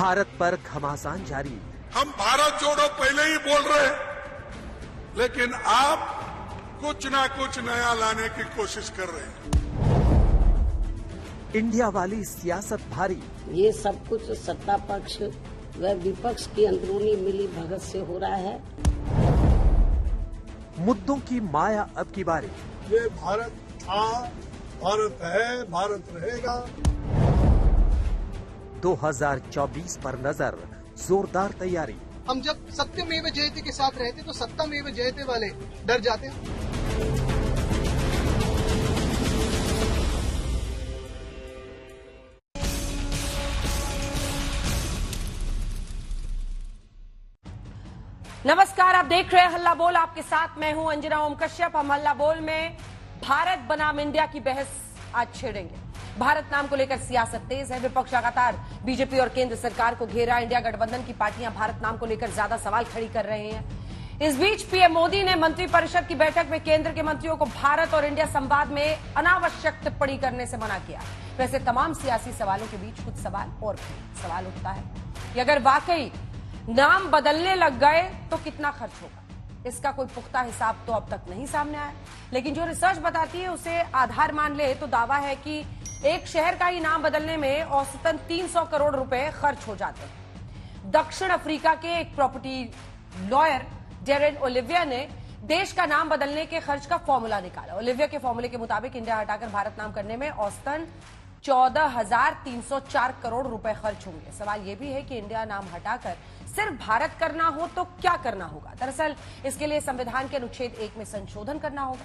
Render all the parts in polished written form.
भारत पर घमासान जारी। हम भारत जोड़ो पहले ही बोल रहे हैं, लेकिन आप कुछ ना कुछ नया लाने की कोशिश कर रहे हैं। इंडिया वाली सियासत भारी। ये सब कुछ सत्ता पक्ष व विपक्ष की अंदरूनी मिली भगत से हो रहा है। मुद्दों की माया अब की बारी। ये भारत था, भारत है, भारत रहेगा। 2024 पर नजर, जोरदार तैयारी। हम जब सत्यमेव जयते के साथ रहते तो सत्यमेव जयते वाले डर जाते हैं। नमस्कार, आप देख रहे हैं हल्ला बोल। आपके साथ मैं हूं अंजना ओम कश्यप। हम हल्ला बोल में भारत बनाम इंडिया की बहस आज छेड़ेंगे। भारत नाम को लेकर सियासत तेज है। विपक्ष लगातार बीजेपी और केंद्र सरकार को घेरा। इंडिया गठबंधन की पार्टियां भारत नाम को लेकर ज्यादा सवाल खड़ी कर रहे हैं। इस बीच पीएम मोदी ने मंत्रिपरिषद की बैठक में केंद्र के मंत्रियों को भारत और इंडिया संवाद में अनावश्यक टिप्पणी करने से मना किया। वैसे तमाम सियासी सवालों के बीच कुछ सवाल और सवाल उठता है कि अगर वाकई नाम बदलने लग गए तो कितना खर्च होगा। इसका कोई पुख्ता हिसाब तो अब तक नहीं सामने आया, लेकिन जो रिसर्च बताती है उसे आधार मान ले तो दावा है कि एक शहर का ही नाम बदलने में औसतन 300 करोड़ रुपए खर्च हो जाते हैं। दक्षिण अफ्रीका के एक प्रॉपर्टी लॉयर डेरेन ओलिविया ने देश का नाम बदलने के खर्च का फॉर्मूला निकाला। ओलिविया के फॉर्मूले के मुताबिक इंडिया हटाकर भारत नाम करने में औसतन 14,304 करोड़ रुपए खर्च होंगे। सवाल यह भी है कि इंडिया नाम हटाकर सिर्फ भारत करना हो तो क्या करना होगा। दरअसल इसके लिए संविधान के अनुच्छेद 1 में संशोधन करना होगा।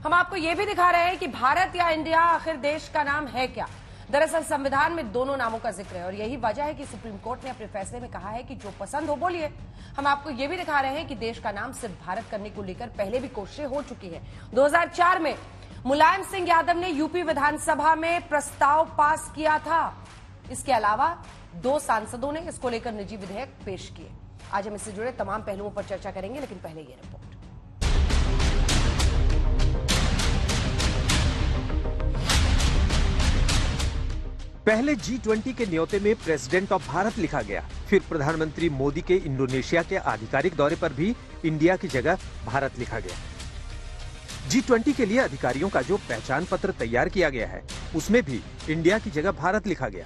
हम आपको यह भी दिखा रहे हैं कि भारत या इंडिया आखिर देश का नाम है क्या। दरअसल संविधान में दोनों नामों का जिक्र है और यही वजह है कि सुप्रीम कोर्ट ने अपने फैसले में कहा है कि जो पसंद हो बोलिए। हम आपको यह भी दिखा रहे हैं कि देश का नाम सिर्फ भारत करने को लेकर पहले भी कोशिशें हो चुकी है। 2004 में मुलायम सिंह यादव ने यूपी विधानसभा में प्रस्ताव पास किया था। इसके अलावा 2 सांसदों ने इसको लेकर निजी विधेयक पेश किए। आज हम इससे जुड़े तमाम पहलुओं पर चर्चा करेंगे, लेकिन पहले ये रिपोर्ट। पहले G20 के न्योते में प्रेसिडेंट ऑफ भारत लिखा गया। फिर प्रधानमंत्री मोदी के इंडोनेशिया के आधिकारिक दौरे पर भी इंडिया की जगह भारत लिखा गया। G20 के लिए अधिकारियों का जो पहचान पत्र तैयार किया गया है उसमें भी इंडिया की जगह भारत लिखा गया।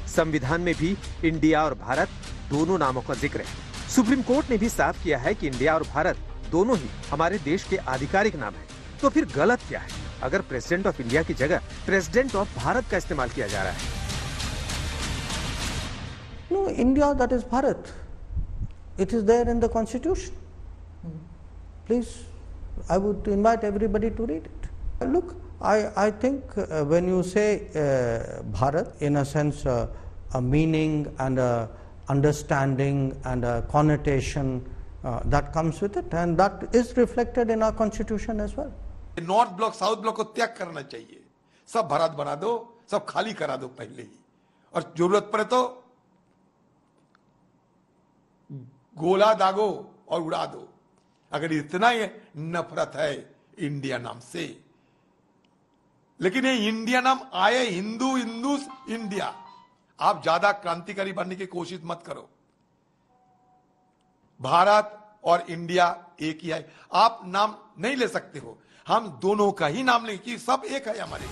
संविधान में भी इंडिया और भारत दोनों नामों का जिक्र है। सुप्रीम कोर्ट ने भी साफ किया है कि इंडिया और भारत दोनों ही हमारे देश के आधिकारिक नाम है। तो फिर गलत क्या है अगर प्रेसिडेंट ऑफ इंडिया की जगह प्रेसिडेंट ऑफ भारत का इस्तेमाल किया जा रहा है? No, India, that is Bharat. It is there in the constitution. Please, I would invite everybody to read it. Look, I think when you say Bharat, in a sense, a meaning and a understanding and a connotation that comes with it, and that is reflected in our constitution as well. North block south block को त्याग करना चाहिए। सब भारत बना दो, सब खाली करा दो पहले ही, और जरूरत पड़े तो गोला दागो और उड़ा दो। अगर इतना ही नफरत है इंडिया नाम से, लेकिन ये इंडिया नाम आए हिंदू हिंदूस इंडिया। आप ज्यादा क्रांतिकारी बनने की कोशिश मत करो। भारत और इंडिया एक ही है। आप नाम नहीं ले सकते हो, हम दोनों का ही नाम लें कि सब एक है हमारे।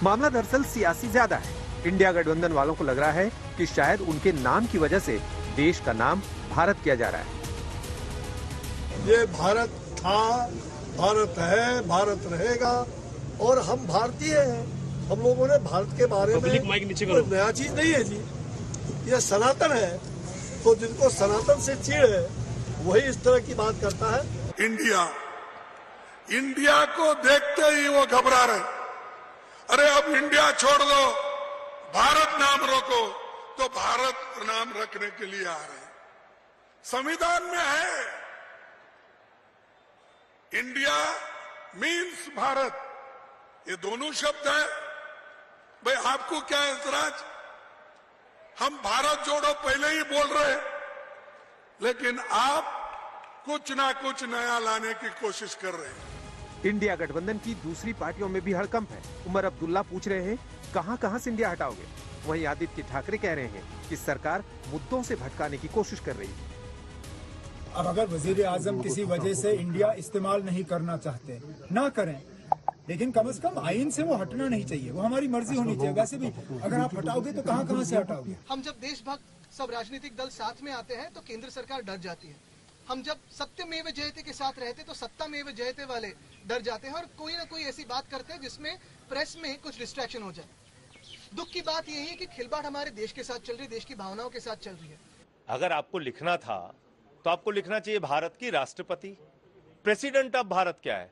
मामला दरअसल सियासी ज्यादा है। इंडिया गठबंधन वालों को लग रहा है कि शायद उनके नाम की वजह से देश का नाम भारत किया जा रहा है। ये भारत था, भारत है, भारत रहेगा, और हम भारतीय हैं। हम लोगों ने भारत के बारे में कोई नया चीज नहीं है जी, ये सनातन है। तो जिनको सनातन से चिढ़ है वही इस तरह की बात करता है। इंडिया को देखते ही वो घबरा रहे। अरे अब इंडिया छोड़ दो, भारत नाम रोको, तो भारत नाम रखने के लिए आ रहे हैं। संविधान में है इंडिया मीन्स भारत, ये दोनों शब्द है। भाई आपको क्या ऐतराज? हम भारत जोड़ो पहले ही बोल रहे हैं, लेकिन आप कुछ ना कुछ नया लाने की कोशिश कर रहे हैं। इंडिया गठबंधन की दूसरी पार्टियों में भी हड़कंप है। उमर अब्दुल्ला पूछ रहे हैं कहां से इंडिया हटाओगे। वहीं आदित्य ठाकरे कह रहे हैं कि सरकार मुद्दों से भटकाने की कोशिश कर रही है। अब अगर वजीर आजम किसी वजह से इंडिया इस्तेमाल नहीं करना चाहते, ना करें, लेकिन कम से कम आइन से वो हटना नहीं चाहिए, वो हमारी मर्जी होनी चाहिए। वैसे भी अगर आप हटाओगे तो कहां से हटाओगे। हम जब देशभक्त सब राजनीतिक दल साथ में आते हैं तो केंद्र सरकार डर जाती है। हम जब सत्यमेव जयते के साथ रहते तो सत्तामेव जयते वाले डर जाते हैं और कोई ना कोई ऐसी बात करते हैं जिसमें प्रेस में कुछ डिस्ट्रैक्शन हो जाए। दुख की बात यही है कि खिलवाड़ हमारे देश के साथ चल रही है, देश की भावनाओं के साथ चल रही है। अगर आपको लिखना था तो आपको लिखना चाहिए भारत की राष्ट्रपति, प्रेसिडेंट ऑफ भारत क्या है,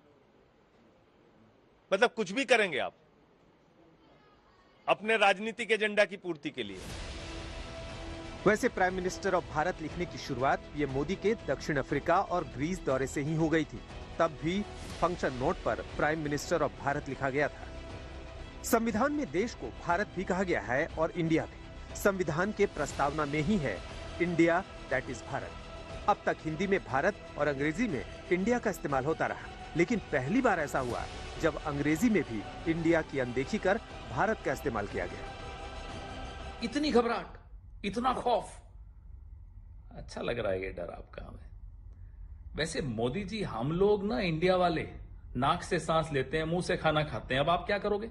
मतलब कुछ भी करेंगे आप अपने राजनीतिक एजेंडा की पूर्ति के लिए। वैसे प्राइम मिनिस्टर ऑफ भारत लिखने की शुरुआत ये मोदी के दक्षिण अफ्रीका और ग्रीस दौरे से ही हो गई थी। तब भी फंक्शन नोट पर प्राइम मिनिस्टर ऑफ भारत लिखा गया था। संविधान में देश को भारत भी कहा गया है और इंडिया भी। संविधान के प्रस्तावना में ही है इंडिया दैट इज भारत। अब तक हिंदी में भारत और अंग्रेजी में इंडिया का इस्तेमाल होता रहा, लेकिन पहली बार ऐसा हुआ जब अंग्रेजी में भी इंडिया की अनदेखी कर भारत का इस्तेमाल किया गया। इतनी घबराहट, इतना खौफ, अच्छा लग रहा है ये डर आपका हमें। वैसे मोदी जी, हम लोग ना इंडिया वाले नाक से सांस लेते हैं, मुंह से खाना खाते हैं। अब आप क्या करोगे?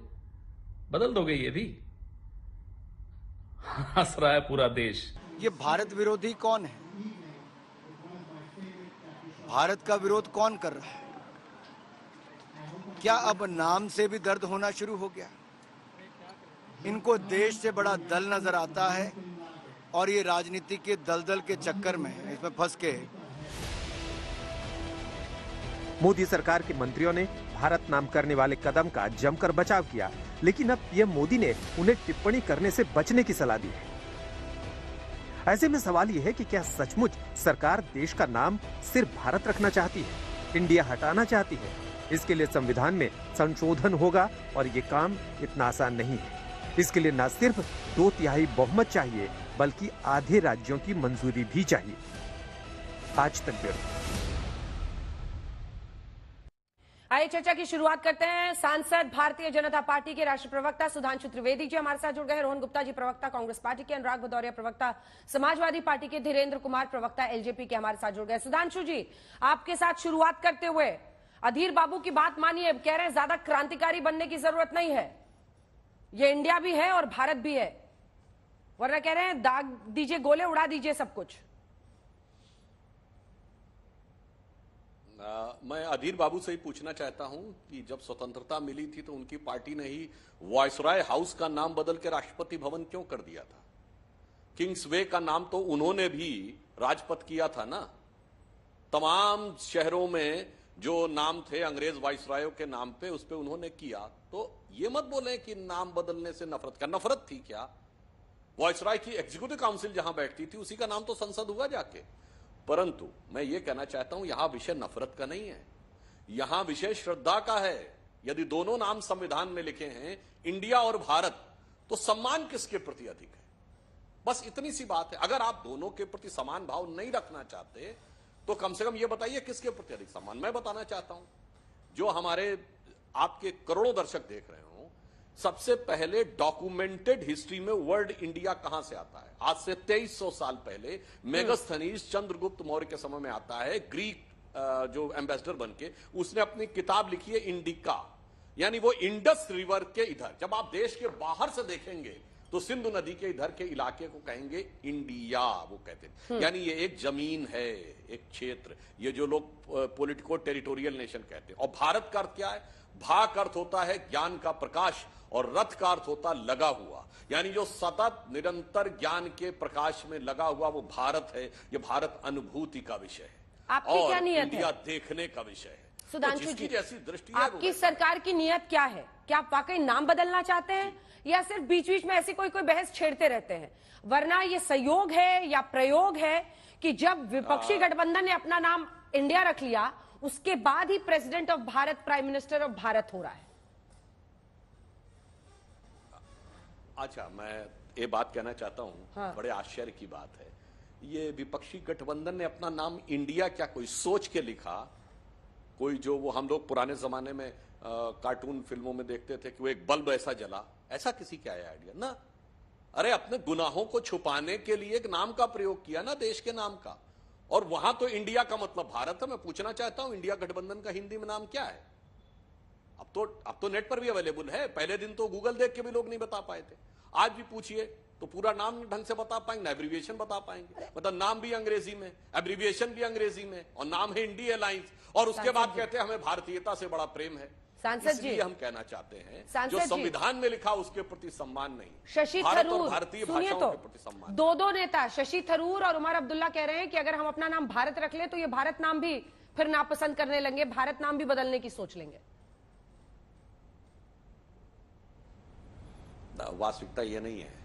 बदल दोगे ये भी? हंस रहा है पूरा देश। ये भारत विरोधी कौन है? भारत का विरोध कौन कर रहा है? क्या अब नाम से भी दर्द होना शुरू हो गया? इनको देश से बड़ा दल नजर आता है और ये राजनीति के दलदल के चक्कर में इसमें फंस के। मोदी सरकार के मंत्रियों ने भारत नाम करने वाले कदम का जमकर बचाव किया, लेकिन अब पीएम मोदी ने उन्हें टिप्पणी करने से बचने की सलाह दी है। ऐसे में सवाल यह है कि क्या सचमुच सरकार देश का नाम सिर्फ भारत रखना चाहती है, इंडिया हटाना चाहती है? इसके लिए संविधान में संशोधन होगा और ये काम इतना आसान नहीं है। इसके लिए न सिर्फ 2/3 बहुमत चाहिए, बल्कि आधे राज्यों की मंजूरी भी चाहिए। आज तक ब्यूरो। आइए चर्चा की शुरुआत करते हैं। सांसद भारतीय जनता पार्टी के राष्ट्रीय प्रवक्ता सुधांशु त्रिवेदी जी हमारे साथ जुड़ गए हैं। रोहन गुप्ता जी प्रवक्ता कांग्रेस पार्टी के, अनुराग भदौरिया प्रवक्ता समाजवादी पार्टी के, धीरेन्द्र कुमार प्रवक्ता एलजेपी के हमारे साथ जुड़ गए। सुधांशु जी, आपके साथ शुरुआत करते हुए अधीर बाबू की बात मानिए, कह रहे हैं ज्यादा क्रांतिकारी बनने की जरूरत नहीं है, ये इंडिया भी है और भारत भी है, वरना कह रहे हैं दाग दीजिए, गोले उड़ा दीजिए सब कुछ। मैं अधीर बाबू से ही पूछना चाहता हूं कि जब स्वतंत्रता मिली थी तो उनकी पार्टी ने ही वायसराय हाउस का नाम बदल के राष्ट्रपति भवन क्यों कर दिया था? किंग्स वे का नाम तो उन्होंने भी राजपथ किया था ना। तमाम शहरों में जो नाम थे अंग्रेज वायसरायों के नाम पे, उस पे उन्होंने किया। तो ये मत बोलें कि नाम बदलने से नफरत थी क्या? वायसराय की एग्जीक्यूटिव काउंसिल जहां बैठती थी उसी का नाम तो संसद हुआ जाके। परंतु मैं ये कहना चाहता हूं, यहां विषय नफरत का नहीं है, यहां विषय श्रद्धा का है। यदि दोनों नाम संविधान में लिखे हैं, इंडिया और भारत, तो सम्मान किसके प्रति अधिक है? बस इतनी सी बात है। अगर आप दोनों के प्रति समान भाव नहीं रखना चाहते तो कम से कम यह बताइए किसके प्रति अधिक सम्मान। मैं बताना चाहता हूं, जो हमारे आपके करोड़ों दर्शक देख रहे हो, सबसे पहले डॉक्यूमेंटेड हिस्ट्री में वर्ड इंडिया कहां से आता है? आज से 2300 साल पहले मेगास्थनीज चंद्रगुप्त मौर्य के समय में आता है। ग्रीक जो एम्बेसडर बनके उसने अपनी किताब लिखी है इंडिका, यानी वो इंडस रिवर के इधर। जब आप देश के बाहर से देखेंगे तो सिंधु नदी के इधर के इलाके को कहेंगे इंडिया, वो कहते हैं। यानी ये एक जमीन है, एक क्षेत्र, ये जो लोग पॉलिटिको टेरिटोरियल नेशन कहते हैं। और भारत का अर्थ क्या है? भा का अर्थ होता है ज्ञान का प्रकाश और रथ का अर्थ होता लगा हुआ, यानी जो सतत निरंतर ज्ञान के प्रकाश में लगा हुआ वो भारत है। ये भारत अनुभूति का विषय है आपकी क्या नियत इंडिया है? देखने का विषय है। सुधांशु जी, जैसी दृष्टि आपकी सरकार की नियत क्या है? क्या आप वाकई नाम बदलना चाहते हैं या सिर्फ बीच बीच में ऐसी कोई बहस छेड़ते रहते हैं? वरना ये संयोग है या प्रयोग है कि जब विपक्षी गठबंधन ने अपना नाम इंडिया रख लिया, उसके बाद ही president of Bharat, prime minister of Bharat हो रहा है? अच्छा, मैं ये बात कहना चाहता हूं, हाँ। बड़े आश्चर्य की बात है, ये विपक्षी गठबंधन ने अपना नाम इंडिया क्या कोई सोच के लिखा, कोई जो वो हम लोग पुराने जमाने में कार्टून फिल्मों में देखते थे कि वो एक बल्ब ऐसा जला, ऐसा किसी का है आइडिया ना। अरे अपने गुनाहों को छुपाने के लिए एक नाम का प्रयोग किया ना, देश के नाम का। और वहां तो इंडिया का मतलब भारत है। मैं पूछना चाहता हूं इंडिया गठबंधन का हिंदी में नाम क्या है? अब तो नेट पर भी अवेलेबल है। पहले दिन तो गूगल देख के भी लोग नहीं बता पाए थे। आज भी पूछिए तो पूरा नाम ढंग से बता पाएंगे ना, एब्रीविएशन बता पाएंगे। मतलब नाम भी अंग्रेजी में, एब्रीविएशन भी अंग्रेजी में, और नाम है इंडिया अलायंस, और उसके बाद कहते हैं हमें भारतीयता से बड़ा प्रेम है। सांसद जी, हम कहना चाहते हैं जो संविधान में लिखा उसके प्रति सम्मान नहीं, शशि भारत थरूर, और भारतीय सुनिए भाषाओं तो, के प्रति सम्मान। दो नेता शशि थरूर और उमर अब्दुल्ला कह रहे हैं कि अगर हम अपना नाम भारत रख ले तो ये भारत नाम भी फिर नापसंद करने लगे, भारत नाम भी बदलने की सोच लेंगे। वास्तविकता ये नहीं है।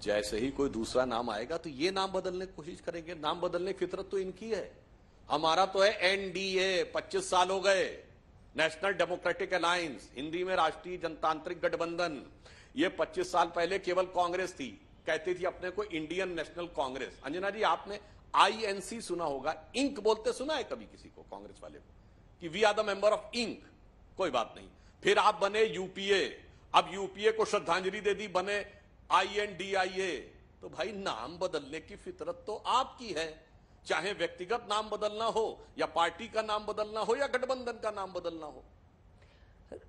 जैसे ही कोई दूसरा नाम आएगा तो ये नाम बदलने की कोशिश करेंगे। नाम बदलने की फितरत तो इनकी है। हमारा तो है एनडीए, 25 साल हो गए, नेशनल डेमोक्रेटिक अलायंस, हिंदी में राष्ट्रीय जनतांत्रिक गठबंधन। ये 25 साल पहले केवल कांग्रेस थी, कहती थी अपने को इंडियन नेशनल कांग्रेस। अंजना जी, आपने आईएनसी सुना होगा, इंक बोलते सुना है कभी किसी को कांग्रेस वाले को कि we are the member of INC? कोई बात नहीं। फिर आप बने यूपीए, अब यूपीए को श्रद्धांजलि दे दी, बने INDIA। तो भाई नाम बदलने की फितरत तो आपकी है, चाहे व्यक्तिगत नाम बदलना हो या पार्टी का नाम बदलना हो या गठबंधन का नाम बदलना हो।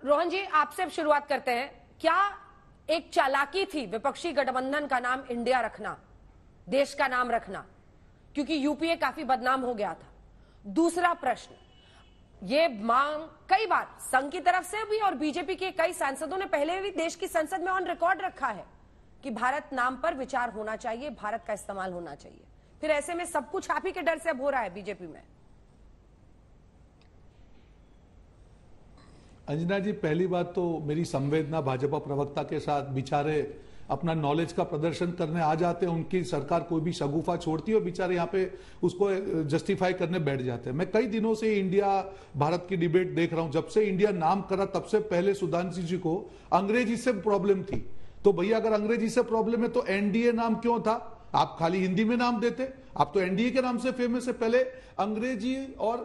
रोहन जी, आपसे अब शुरुआत करते हैं। क्या एक चालाकी थी विपक्षी गठबंधन का नाम इंडिया रखना, देश का नाम रखना, क्योंकि यूपीए काफी बदनाम हो गया था? दूसरा प्रश्न, ये मांग कई बार संघ की तरफ से भी और बीजेपी के कई सांसदों ने पहले भी देश की संसद में ऑन रिकॉर्ड रखा है कि भारत नाम पर विचार होना चाहिए, भारत का इस्तेमाल होना चाहिए। फिर ऐसे में सब कुछ आप ही के डर से अब हो रहा है बीजेपी में। अंजना जी, पहली बात तो मेरी संवेदना भाजपा प्रवक्ता के साथ, बेचारे अपना नॉलेज का प्रदर्शन करने आ जाते हैं, उनकी सरकार कोई भी शगुफा छोड़ती है और बेचारे यहाँ पे उसको जस्टिफाई करने बैठ जाते हैं। मैं कई दिनों से इंडिया भारत की डिबेट देख रहा हूं। जब से इंडिया नाम करा तब से पहले सुधांशु जी को अंग्रेजी से प्रॉब्लम थी। तो भैया अगर अंग्रेजी से प्रॉब्लम है तो एनडीए नाम क्यों था? आप खाली हिंदी में नाम देते। आप तो एनडीए के नाम से फेमस है। पहले अंग्रेजी और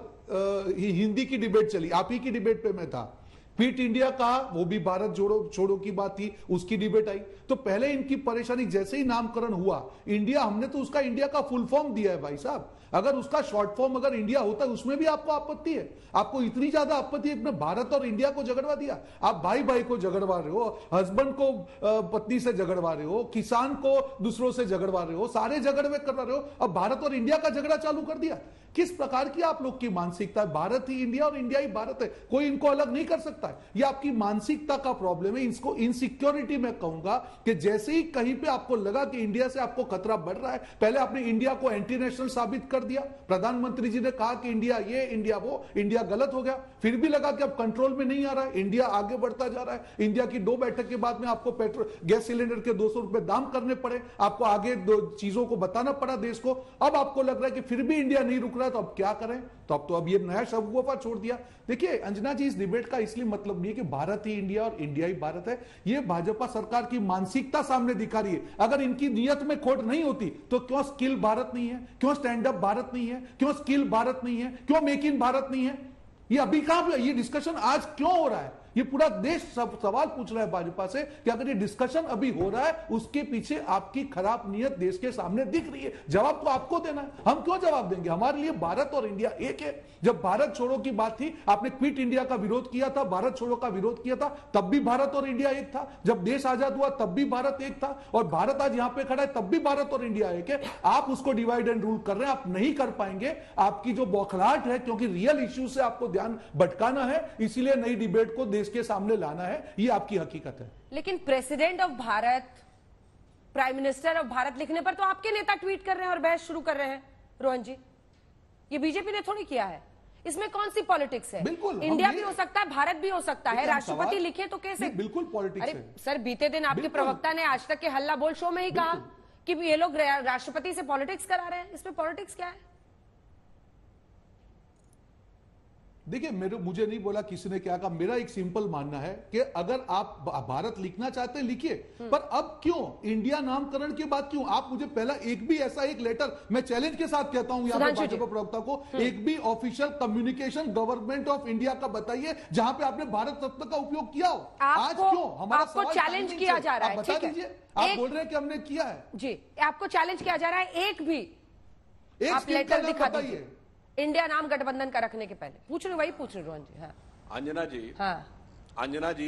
हिंदी की डिबेट चली, आप ही की डिबेट पे मैं था। क्विट इंडिया कहा, वो भी भारत जोड़ो छोड़ो की बात थी, उसकी डिबेट आई। तो पहले इनकी परेशानी, जैसे ही नामकरण हुआ इंडिया, हमने तो उसका इंडिया का फुल फॉर्म दिया है भाई साहब। अगर उसका शॉर्ट फॉर्म अगर इंडिया होता है उसमें भी आपको आपत्ति है? आपको इतनी ज्यादा आपत्ति है, अपने भारत और इंडिया को झगड़वा दिया। आप भाई भाई को झगड़वा रहे हो, हस्बैंड को पत्नी से झगड़वा रहे हो, किसान को दूसरों से झगड़वा रहे हो, सारे झगड़वे करवा रहे हो। अब भारत और इंडिया का झगड़ा चालू कर दिया। किस प्रकार की आप लोग की मानसिकता है? भारत ही इंडिया और इंडिया ही भारत है, कोई इनको अलग नहीं कर सकता है। ये आपकी मानसिकता का प्रॉब्लम है। इसको इनसिक्योरिटी में कहूंगा कि जैसे ही कहीं पे आपको लगा कि इंडिया से आपको खतरा बढ़ रहा है, पहले आपने इंडिया को एंटी नेशनल साबित कर दिया। प्रधानमंत्री जी ने कहा कि इंडिया ये, इंडिया वो, इंडिया गलत हो गया। फिर भी लगा कि अब कंट्रोल में नहीं आ रहा है, इंडिया आगे बढ़ता जा रहा है। इंडिया की 2 बैठक के बाद में आपको पेट्रोल गैस सिलेंडर के 200 रुपए दाम करने पड़े, आपको आगे 2 चीजों को बताना पड़ा देश को। अब आपको लग रहा है कि फिर भी इंडिया नहीं रुक रहा है, तो अब क्या करें? तो अब ये नया शगुफा छोड़ दिया। देखिए अंजना जी, इस डिबेट का इसलिए मतलब नहीं है कि भारत ही इंडिया और इंडिया ही भारत है। ये भाजपा सरकार की मानसिकता सामने दिखा रही है। अगर इनकी नियत में खोट नहीं होती तो क्यों स्किल भारत नहीं है, क्यों स्टैंड अप भारत नहीं है, क्यों स्किल भारत नहीं है, क्यों मेक इन भारत नहीं है? ये अभी कहां, ये डिस्कशन आज क्यों हो रहा है? ये पूरा देश सब सवाल पूछ रहा है भाजपा से कि अगर ये डिस्कशन अभी हो रहा है, उसके पीछे आपकी खराब नियत देश के सामने दिख रही है। जवाब तो आपको देना है, हम क्यों जवाब देंगे? हमारे लिए भारत और इंडिया एक है। जब भारत छोड़ो की बात थी, आपने क्विट इंडिया का विरोध किया था, भारत छोड़ो का विरोध किया था, तब भी भारत और इंडिया एक था। जब देश आजाद हुआ तब भी भारत एक था, और भारत आज यहां पे खड़ा है तब भी भारत और इंडिया एक है। आप उसको डिवाइड एंड रूल कर रहे हैं, आप नहीं कर पाएंगे। आपकी जो बौखलाहट है, क्योंकि रियल इश्यू से आपको ध्यान भटकाना है, इसीलिए नई डिबेट को देश के सामने लाना है, ये आपकी हकीकत है। लेकिन president of Bharat, prime minister of Bharat लिखने पर तो आपके नेता ट्वीट कर रहे हैं और बहस शुरू कर रहे हैं। रोहन जी, ये बीजेपी ने थोड़ी किया है, इसमें कौन सी पॉलिटिक्स है? बिल्कुल, इंडिया भी हो सकता है, भारत भी हो सकता है, राष्ट्रपति लिखे तो कैसे? बिल्कुल पॉलिटिक्स है। सर, बीते दिन आपके प्रवक्ता ने आज तक के हल्ला बोल शो में ही कहा कि ये लोग राष्ट्रपति से पॉलिटिक्स करा रहे हैं। इसमें पॉलिटिक्स क्या है? देखिए मुझे नहीं बोला किसी ने क्या कहा। मेरा एक सिंपल मानना है कि अगर आप भारत लिखना चाहते हैं लिखिए, पर अब क्यों इंडिया नामकरण की बात क्यों? आप मुझे पहला एक भी ऐसा एक लेटर, मैं चैलेंज के साथ कहता हूं यहाँ पे भाजपा प्रवक्ता को, एक भी official communication government of India का बताइए जहां पे आपने भारत रत्न का उपयोग किया हो। आज क्यों हमारा आपको चैलेंज किया जा रहा है? बता दीजिए, आप बोल रहे हैं कि हमने किया है जी, आपको चैलेंज किया जा रहा है, एक भी आप लेटर दिखा दीजिए इंडिया नाम गठबंधन का रखने के पहले। पूछ रहे, वही पूछ रहे रोहन जी। हाँ अंजना जी, हाँ अंजना जी,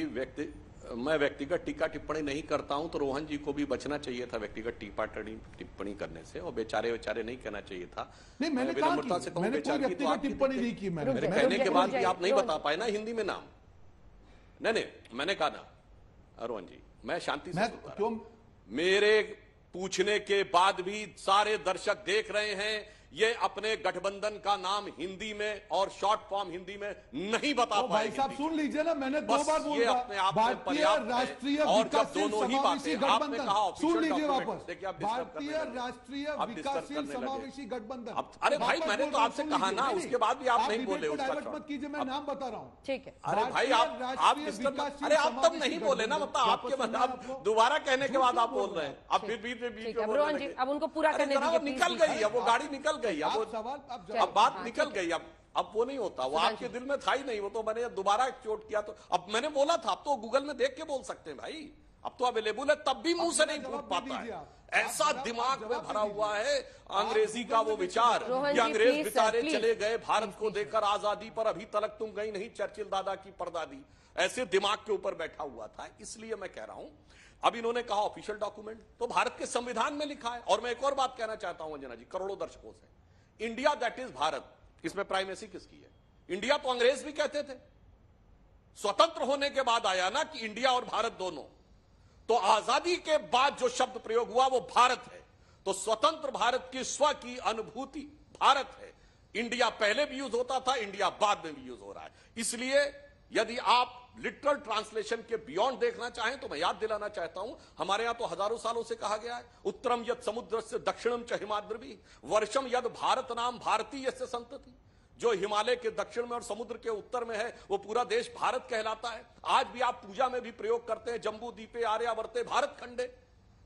मैं व्यक्तिगत टीका टिप्पणी नहीं करता हूं, तो रोहन जी को भी बचना चाहिए था व्यक्तिगत टिप्पणी करने से, और बेचारे नहीं कहना चाहिए था। नहीं, मैंने विनम्रता से कहूं बेचारे की तो टिप्पणी नहीं की मैंने। मेरे कहने के बाद भी आप नहीं बता पाए ना हिंदी में नाम। नहीं, मैंने कहा ना रोहन जी, मैं शांति से क्यों, मेरे पूछने के बाद भी सारे दर्शक देख रहे हैं, ये अपने गठबंधन का नाम हिंदी में और शॉर्ट फॉर्म हिंदी में नहीं बता पाए। भाई साहब सुन लीजिए ना, मैंने दो बार बोला अपने आप में पर्याप्त राष्ट्रीय और जब दोनों ही बातें आपने कहा, सुन लीजिए वापस, भारतीय राष्ट्रीय विकासशील समावेशी गठबंधन। अरे भाई मैंने तो आपसे कहा ना, उसके बाद भी आप नहीं बोले। मत कीजिए, मैं नाम बता रहा हूँ। ठीक है, अरे भाई आप अरे आप तब नहीं बोले ना, मतलब आपके दोबारा कहने के बाद आप बोल रहे हैं, आप फिर बीच में अब उनको पूरा करने दीजिए। निकल गई, अब वो गाड़ी निकल गई, अब बात निकल गई, अब वो नहीं होता, वो आपके दिल में था ही नहीं, वो तो मैंने दोबारा चोट किया। तो अब मैंने बोला था, अब तो गूगल में देख के बोल सकते हैं भाई, अब तो अवेलेबल है, तब भी मुंह से नहीं फूट पाता है। ऐसा दिमाग में भरा हुआ है अंग्रेजी का वो विचार, ये अंग्रेज बेचारे चले गए भारत को देकर आजादी, पर अभी तक तुम गई नहीं चर्चिल दादा की परदादी, ऐसे दिमाग के ऊपर बैठा हुआ था। इसलिए मैं कह रहा हूं, अब इन्होंने कहा ऑफिशियल डॉक्यूमेंट, तो भारत के संविधान में लिखा है। और मैं एक और बात कहना चाहता हूं अंजना जी, करोड़ों दर्शकों से, इंडिया दैट इज भारत, इसमें प्राइमेसी किसकी है? इंडिया तो अंग्रेज भी कहते थे, स्वतंत्र होने के बाद आया ना कि इंडिया और भारत दोनों, तो आजादी के बाद जो शब्द प्रयोग हुआ वो भारत है, तो स्वतंत्र भारत की स्व की अनुभूति भारत है। इंडिया पहले भी यूज होता था, इंडिया बाद में भी यूज हो रहा है। इसलिए यदि आप लिटरल ट्रांसलेशन के बियॉन्ड देखना चाहें तो मैं याद दिलाना चाहता हूं, हमारे यहां तो हजारों सालों से कहा गया है, उत्तरम यद समुद्र से दक्षिणम च हिमाद्रवी वर्षम यद भारत नाम भारतीय से संतति। जो हिमालय के दक्षिण में और समुद्र के उत्तर में है वो पूरा देश भारत कहलाता है। आज भी आप पूजा में भी प्रयोग करते हैं, जम्बू द्वीपे आर्यावर्ते भारत खंडे।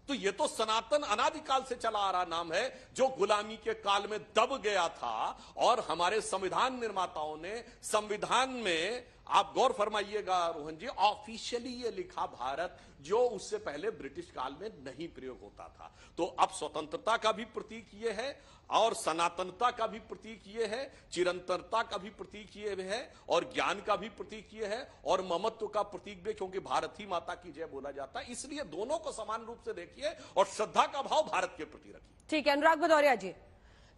तो ये तो सनातन अनादिकाल से चला आ रहा नाम है, जो गुलामी के काल में दब गया था, और हमारे संविधान निर्माताओं ने संविधान में, आप गौर फरमाइएगा रोहन जी, ऑफिशियली ये लिखा भारत, जो उससे पहले ब्रिटिश काल में नहीं प्रयोग होता था। तो अब स्वतंत्रता का भी प्रतीक ये है, और सनातनता का भी प्रतीक ये है, चिरंतनता का भी प्रतीक ये है, और ज्ञान का भी प्रतीक ये है, और ममत्व का प्रतीक भी, क्योंकि भारत ही माता की जय बोला जाता है। इसलिए दोनों को समान रूप से देखिए और श्रद्धा का भाव भारत के प्रति रखिए। ठीक है, अनुराग भदौरिया जी,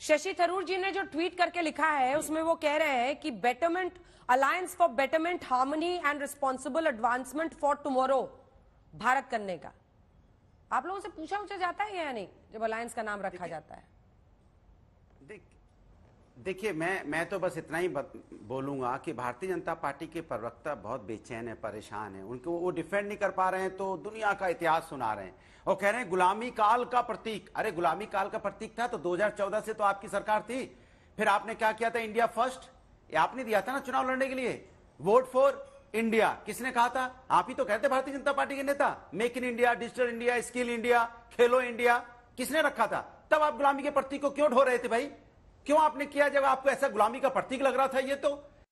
शशि थरूर जी ने जो ट्वीट करके लिखा है उसमें वो कह रहे हैं कि betterment alliance for betterment harmony and responsible advancement for tomorrow Bharat करने का। आप लोगों से पूछा जाता है या नहीं जब अलायंस का नाम रखा जाता है? देखिए मैं तो बस इतना ही बोलूंगा कि भारतीय जनता पार्टी के प्रवक्ता बहुत बेचैन है, परेशान है, उनको वो डिफेंड नहीं कर पा रहे हैं, तो दुनिया का इतिहास सुना रहे हैं और कह रहे हैं गुलामी काल का प्रतीक। अरे गुलामी काल का प्रतीक था तो 2014 से तो आपकी सरकार थी, फिर आपने क्या किया था? इंडिया फर्स्ट, ये आपने दिया था ना चुनाव लड़ने के लिए, वोट फॉर इंडिया, किसने कहा था? आप ही तो कहते भारतीय जनता पार्टी के नेता। Make in India, digital India, skill India, Khelo India, किसने रखा था? तब आप गुलामी के प्रतीक को क्यों ढो रहे थे भाई? क्यों आपने किया जब आपको ऐसा गुलामी का प्रतीक लग रहा था? ये तो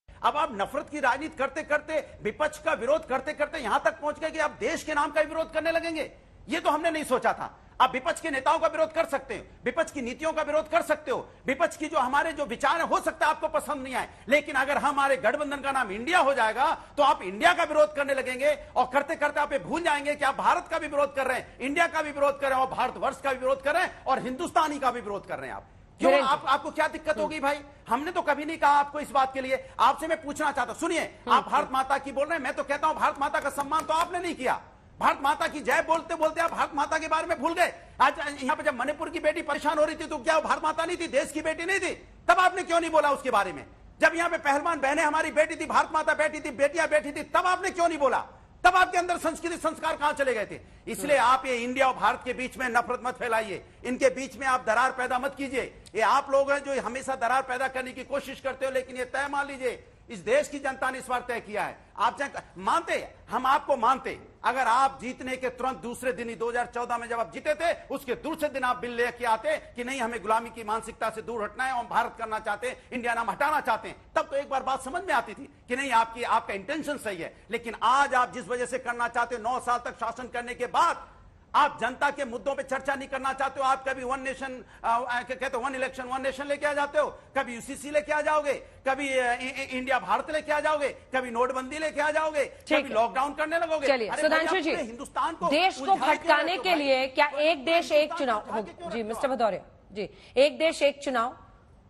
अब आप नफरत की राजनीति करते करते, विपक्ष का विरोध करते करते यहां तक पहुंच गए कि आप देश के नाम का विरोध करने लगेंगे। ये तो हमने नहीं सोचा था। आप विपक्ष के नेताओं का विरोध कर सकते हो, विपक्ष की नीतियों का विरोध कर सकते हो, विपक्ष की जो हमारे जो विचार हो सकता है आपको पसंद नहीं आए, लेकिन अगर हमारे गठबंधन का नाम इंडिया हो जाएगा तो आप इंडिया का विरोध करने लगेंगे और करते करते आप ये भूल जाएंगे कि आप भारत का भी विरोध कर रहे हैं, इंडिया का भी विरोध कर रहे हैं और भारतवर्ष का भी विरोध कर रहे हैं और हिंदुस्तानी का भी विरोध कर रहे हैं। आप क्यों? आपको क्या दिक्कत होगी भाई? हमने तो कभी नहीं कहा आपको इस बात के लिए। आपसे मैं पूछना चाहता हूं, सुनिए, आप भारत माता की बोल रहे हैं, मैं तो कहता हूं भारत माता का सम्मान तो आपने नहीं किया। भारत माता की जय बोलते बोलते आप भारत माता के बारे में भूल गए। आज यहां पे जब मणिपुर की बेटी परेशान हो रही थी तो क्या भारत माता नहीं थी, देश की बेटी नहीं थी? तब आपने क्यों नहीं बोला उसके बारे में? जब यहां पे पहलवान बहनें हमारी बेटी थी, भारत माता बैठी थी, बेटियां बैठी थी, तब आपने क्यों नहीं बोला? तब आपके अंदर संस्कृति संस्कार कहां चले गए थे? इसलिए आप ये इंडिया और भारत के बीच में नफरत मत फैलाइए, इनके बीच में आप दरार पैदा मत कीजिए। ये आप लोग हैं जो हमेशा दरार पैदा करने की कोशिश करते हो, लेकिन ये तय मान लीजिए इस देश की जनता ने इस बार तय किया है। आप मानते, हम आपको मानते, अगर आप जीतने के तुरंत दूसरे दिन ही 2014 में जब आप जीते थे, उसके दूसरे दिन आप बिल लेके आते कि नहीं हमें गुलामी की मानसिकता से दूर हटना है और भारत करना चाहते हैं, इंडिया नाम हटाना चाहते हैं, तब तो एक बार बात समझ में आती थी कि नहीं आपका इंटेंशन सही है। लेकिन आज आप जिस वजह से करना चाहते हो, 9 साल तक शासन करने के बाद आप जनता के मुद्दों पे चर्चा नहीं करना चाहते हो। आप कभी वन नेशन कहते हो, वन इलेक्शन वन नेशन लेके आ जाते हो, कभी यूसीसी लेके आ जाओगे, कभी इंडिया भारत लेके आ जाओगे, कभी नोटबंदी लेके आ जाओगे, कभी लॉकडाउन करने लगोगे। चलिए सुधांशु जी, हिंदुस्तान को देश को भटकाने के लिए क्या एक देश एक चुनाव, जी मिस्टर भदौरिया जी, एक देश एक चुनाव,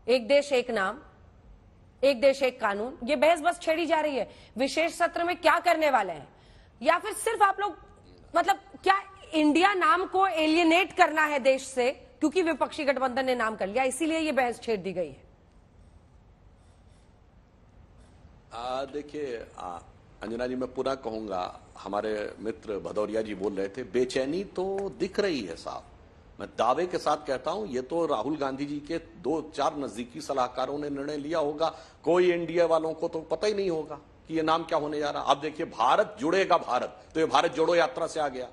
एक देश एक नाम, एक देश एक कानून, ये बहस बस छेड़ी जा रही है। विशेष सत्र में क्या करने वाले हैं, या फिर सिर्फ आप लोग मतलब क्या इंडिया नाम को एलियनेट करना है देश से, क्योंकि विपक्षी गठबंधन ने नाम कर लिया, इसीलिए ये बहस छेड़ दी गई है? देखिए अंजना जी, मैं पुनः कहूंगा, हमारे मित्र भदौरिया जी बोल रहे थे, बेचैनी तो दिख रही है साहब। मैं दावे के साथ कहता हूं, ये तो राहुल गांधी जी के 2-4 नजदीकी सलाहकारों ने निर्णय लिया होगा, कोई एनडीए वालों को तो पता ही नहीं होगा कि ये नाम क्या होने जा रहा। आप देखिए, भारत जुड़ेगा भारत, तो ये भारत जोड़ो यात्रा से आ गया।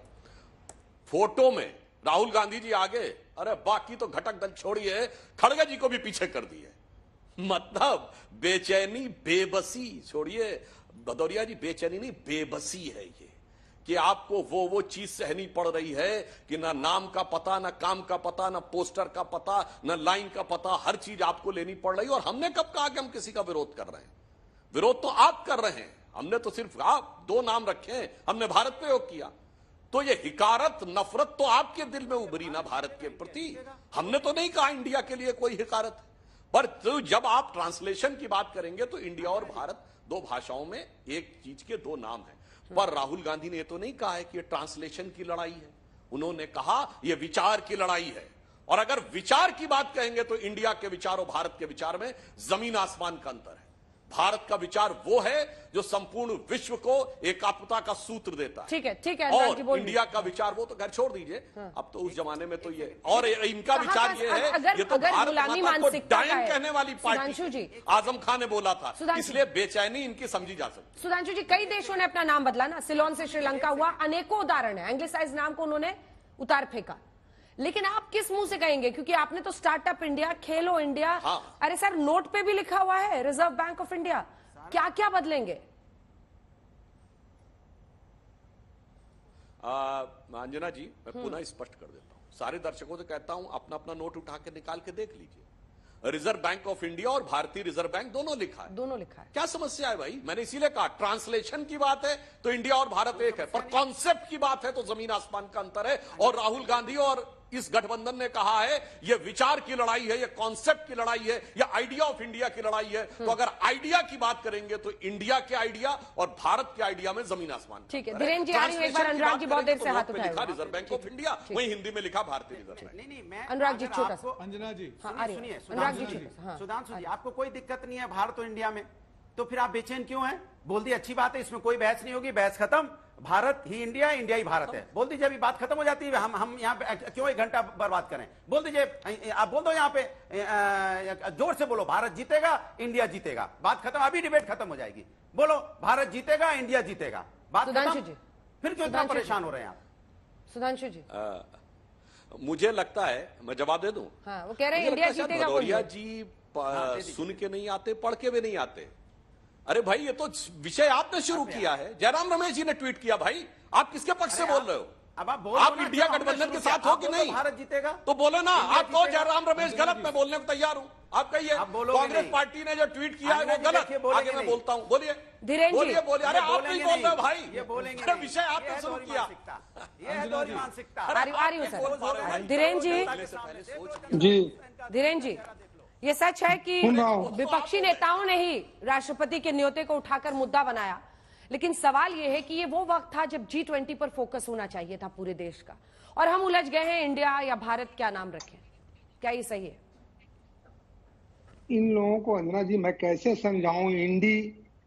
फोटो में राहुल गांधी जी आगे, अरे बाकी तो घटक दल छोड़िए, खड़गे जी को भी पीछे कर दिए। मतलब बेचैनी, बेबसी छोड़िए भदौरिया जी, बेचैनी नहीं बेबसी है ये, कि आपको वो चीज सहनी पड़ रही है कि ना नाम का पता, ना काम का पता, ना पोस्टर का पता, ना लाइन का पता, हर चीज आपको लेनी पड़ रही है। और हमने कब कहा कि हम किसी का विरोध कर रहे हैं? विरोध तो आप कर रहे हैं, हमने तो सिर्फ आप 2 नाम रखे हैं, हमने भारत प्रयोग किया। तो ये हिकारत, नफरत तो आपके दिल में उभरी ना भारत के प्रति। हमने तो नहीं कहा इंडिया के लिए कोई हिकारत है, पर तो जब आप ट्रांसलेशन की बात करेंगे तो इंडिया और भारत 2 भाषाओं में एक चीज के 2 नाम हैं। पर राहुल गांधी ने तो नहीं कहा है कि ये ट्रांसलेशन की लड़ाई है, उन्होंने कहा ये विचार की लड़ाई है। और अगर विचार की बात कहेंगे तो इंडिया के विचार और भारत के विचार में जमीन आसमान का अंतर है। भारत का विचार वो है जो संपूर्ण विश्व को एकात्मता का सूत्र देता है। ठीक है और इंडिया का विचार वो तो घर छोड़ दीजिए, अब तो उस जमाने में तो ये, और इनका विचार ये है, ये तो भारत माता को डायन कहने वाली पार्टी आजम खान ने बोला था, इसलिए बेचैनी इनकी समझी जा सकती। सुधांशु जी, कई देशों ने अपना नाम बदला ना, सिलोन से श्रीलंका हुआ, अनेकों उदाहरण है, एंग्लिसाइज नाम को उन्होंने उतार फेंका। लेकिन आप किस मुंह से कहेंगे, क्योंकि आपने तो स्टार्टअप इंडिया, खेलो इंडिया, अरे सर नोट पे भी लिखा हुआ है रिजर्व बैंक ऑफ इंडिया, क्या क्या बदलेंगे? अंजना जी, मैं पुनः स्पष्ट कर देता हूं, सारे दर्शकों से कहता हूं, अपना अपना नोट उठा के निकाल के देख लीजिए। रिजर्व बैंक ऑफ इंडिया और भारतीय रिजर्व बैंक दोनों लिखा है। दोनों लिखा है। क्या समस्या है भाई? मैंने इसीलिए कहा, ट्रांसलेशन की बात है तो इंडिया और भारत एक है, पर कॉन्सेप्ट की बात है तो जमीन आसमान का अंतर है। और राहुल गांधी और इस गठबंधन ने कहा है ये विचार की लड़ाई है, ये कॉन्सेप्ट की लड़ाई है, ये आइडिया ऑफ इंडिया की लड़ाई है। तो अगर आइडिया की बात करेंगे तो इंडिया के आइडिया और भारत के आइडिया में जमीन आसमान। ठीक है, धीरेन्द्र जी आ रही हैं, एक बार अनुराग जी बहुत देर से हाथ उठाए। लिखा रिजर्व बैंक ऑफ इंडिया, वहीं हिंदी में लिखा भारतीय रिजर्व बैंक। नहीं, अनुराग जी छोटा सा, अंजना जी सुनिए, सुधांशु जी, आपको कोई दिक्कत नहीं है भारत और इंडिया में, तो फिर आप बेचैन क्यों हैं? बोल दिए, अच्छी बात है, इसमें कोई बहस नहीं होगी, बहस खत्म, भारत ही इंडिया, इंडिया ही भारत है, बोल दीजिए, अभी बात खत्म हो जाती है। हम यहाँ पे क्यों 1 घंटा बर्बाद करें? बोल दीजिए, आप बोल दो यहाँ पे, जोर से बोलो, भारत जीतेगा, इंडिया जीतेगा, बात खत्म, अभी डिबेट खत्म हो जाएगी। बोलो भारत जीतेगा, इंडिया जीतेगा, बात खत्म। फिर क्यों इतना परेशान हो रहे हैं आप? सुधांशु जी, मुझे लगता है, मैं जवाब दे दूं। वो कह रहे हैं इंडिया जीतेगा। भदौरिया जी सुन के नहीं आते, पढ़ के भी नहीं आते। अरे भाई, ये तो विषय आपने शुरू किया है, जयराम रमेश जी ने ट्वीट किया। भाई आप किसके पक्ष से बोल रहे हो? अब आप इंडिया गठबंधन के साथ हो कि नहीं? भारत जीतेगा तो बोलो ना, आप कहो जयराम रमेश गलत, मैं बोलने को तैयार हूं। आप कहिए कांग्रेस पार्टी ने जो ट्वीट किया है वो गलत, आगे मैं बोलता हूं। बोलिए बोलिए बोलिए। अरे आप नहीं बोल रहे भाई, ये बोलेंगे, अरे विषय आपने शुरू किया। धीरेन्द्र जी, ये सच है कि विपक्षी नेताओं ने ही राष्ट्रपति के न्योते को उठाकर मुद्दा बनाया, लेकिन सवाल यह है कि ये वो वक्त था जब G20 पर फोकस होना चाहिए था पूरे देश का, और हम उलझ गए हैं इंडिया या भारत क्या नाम रखें। क्या ये सही है? इन लोगों को अंजना जी मैं कैसे समझाऊं, इंडी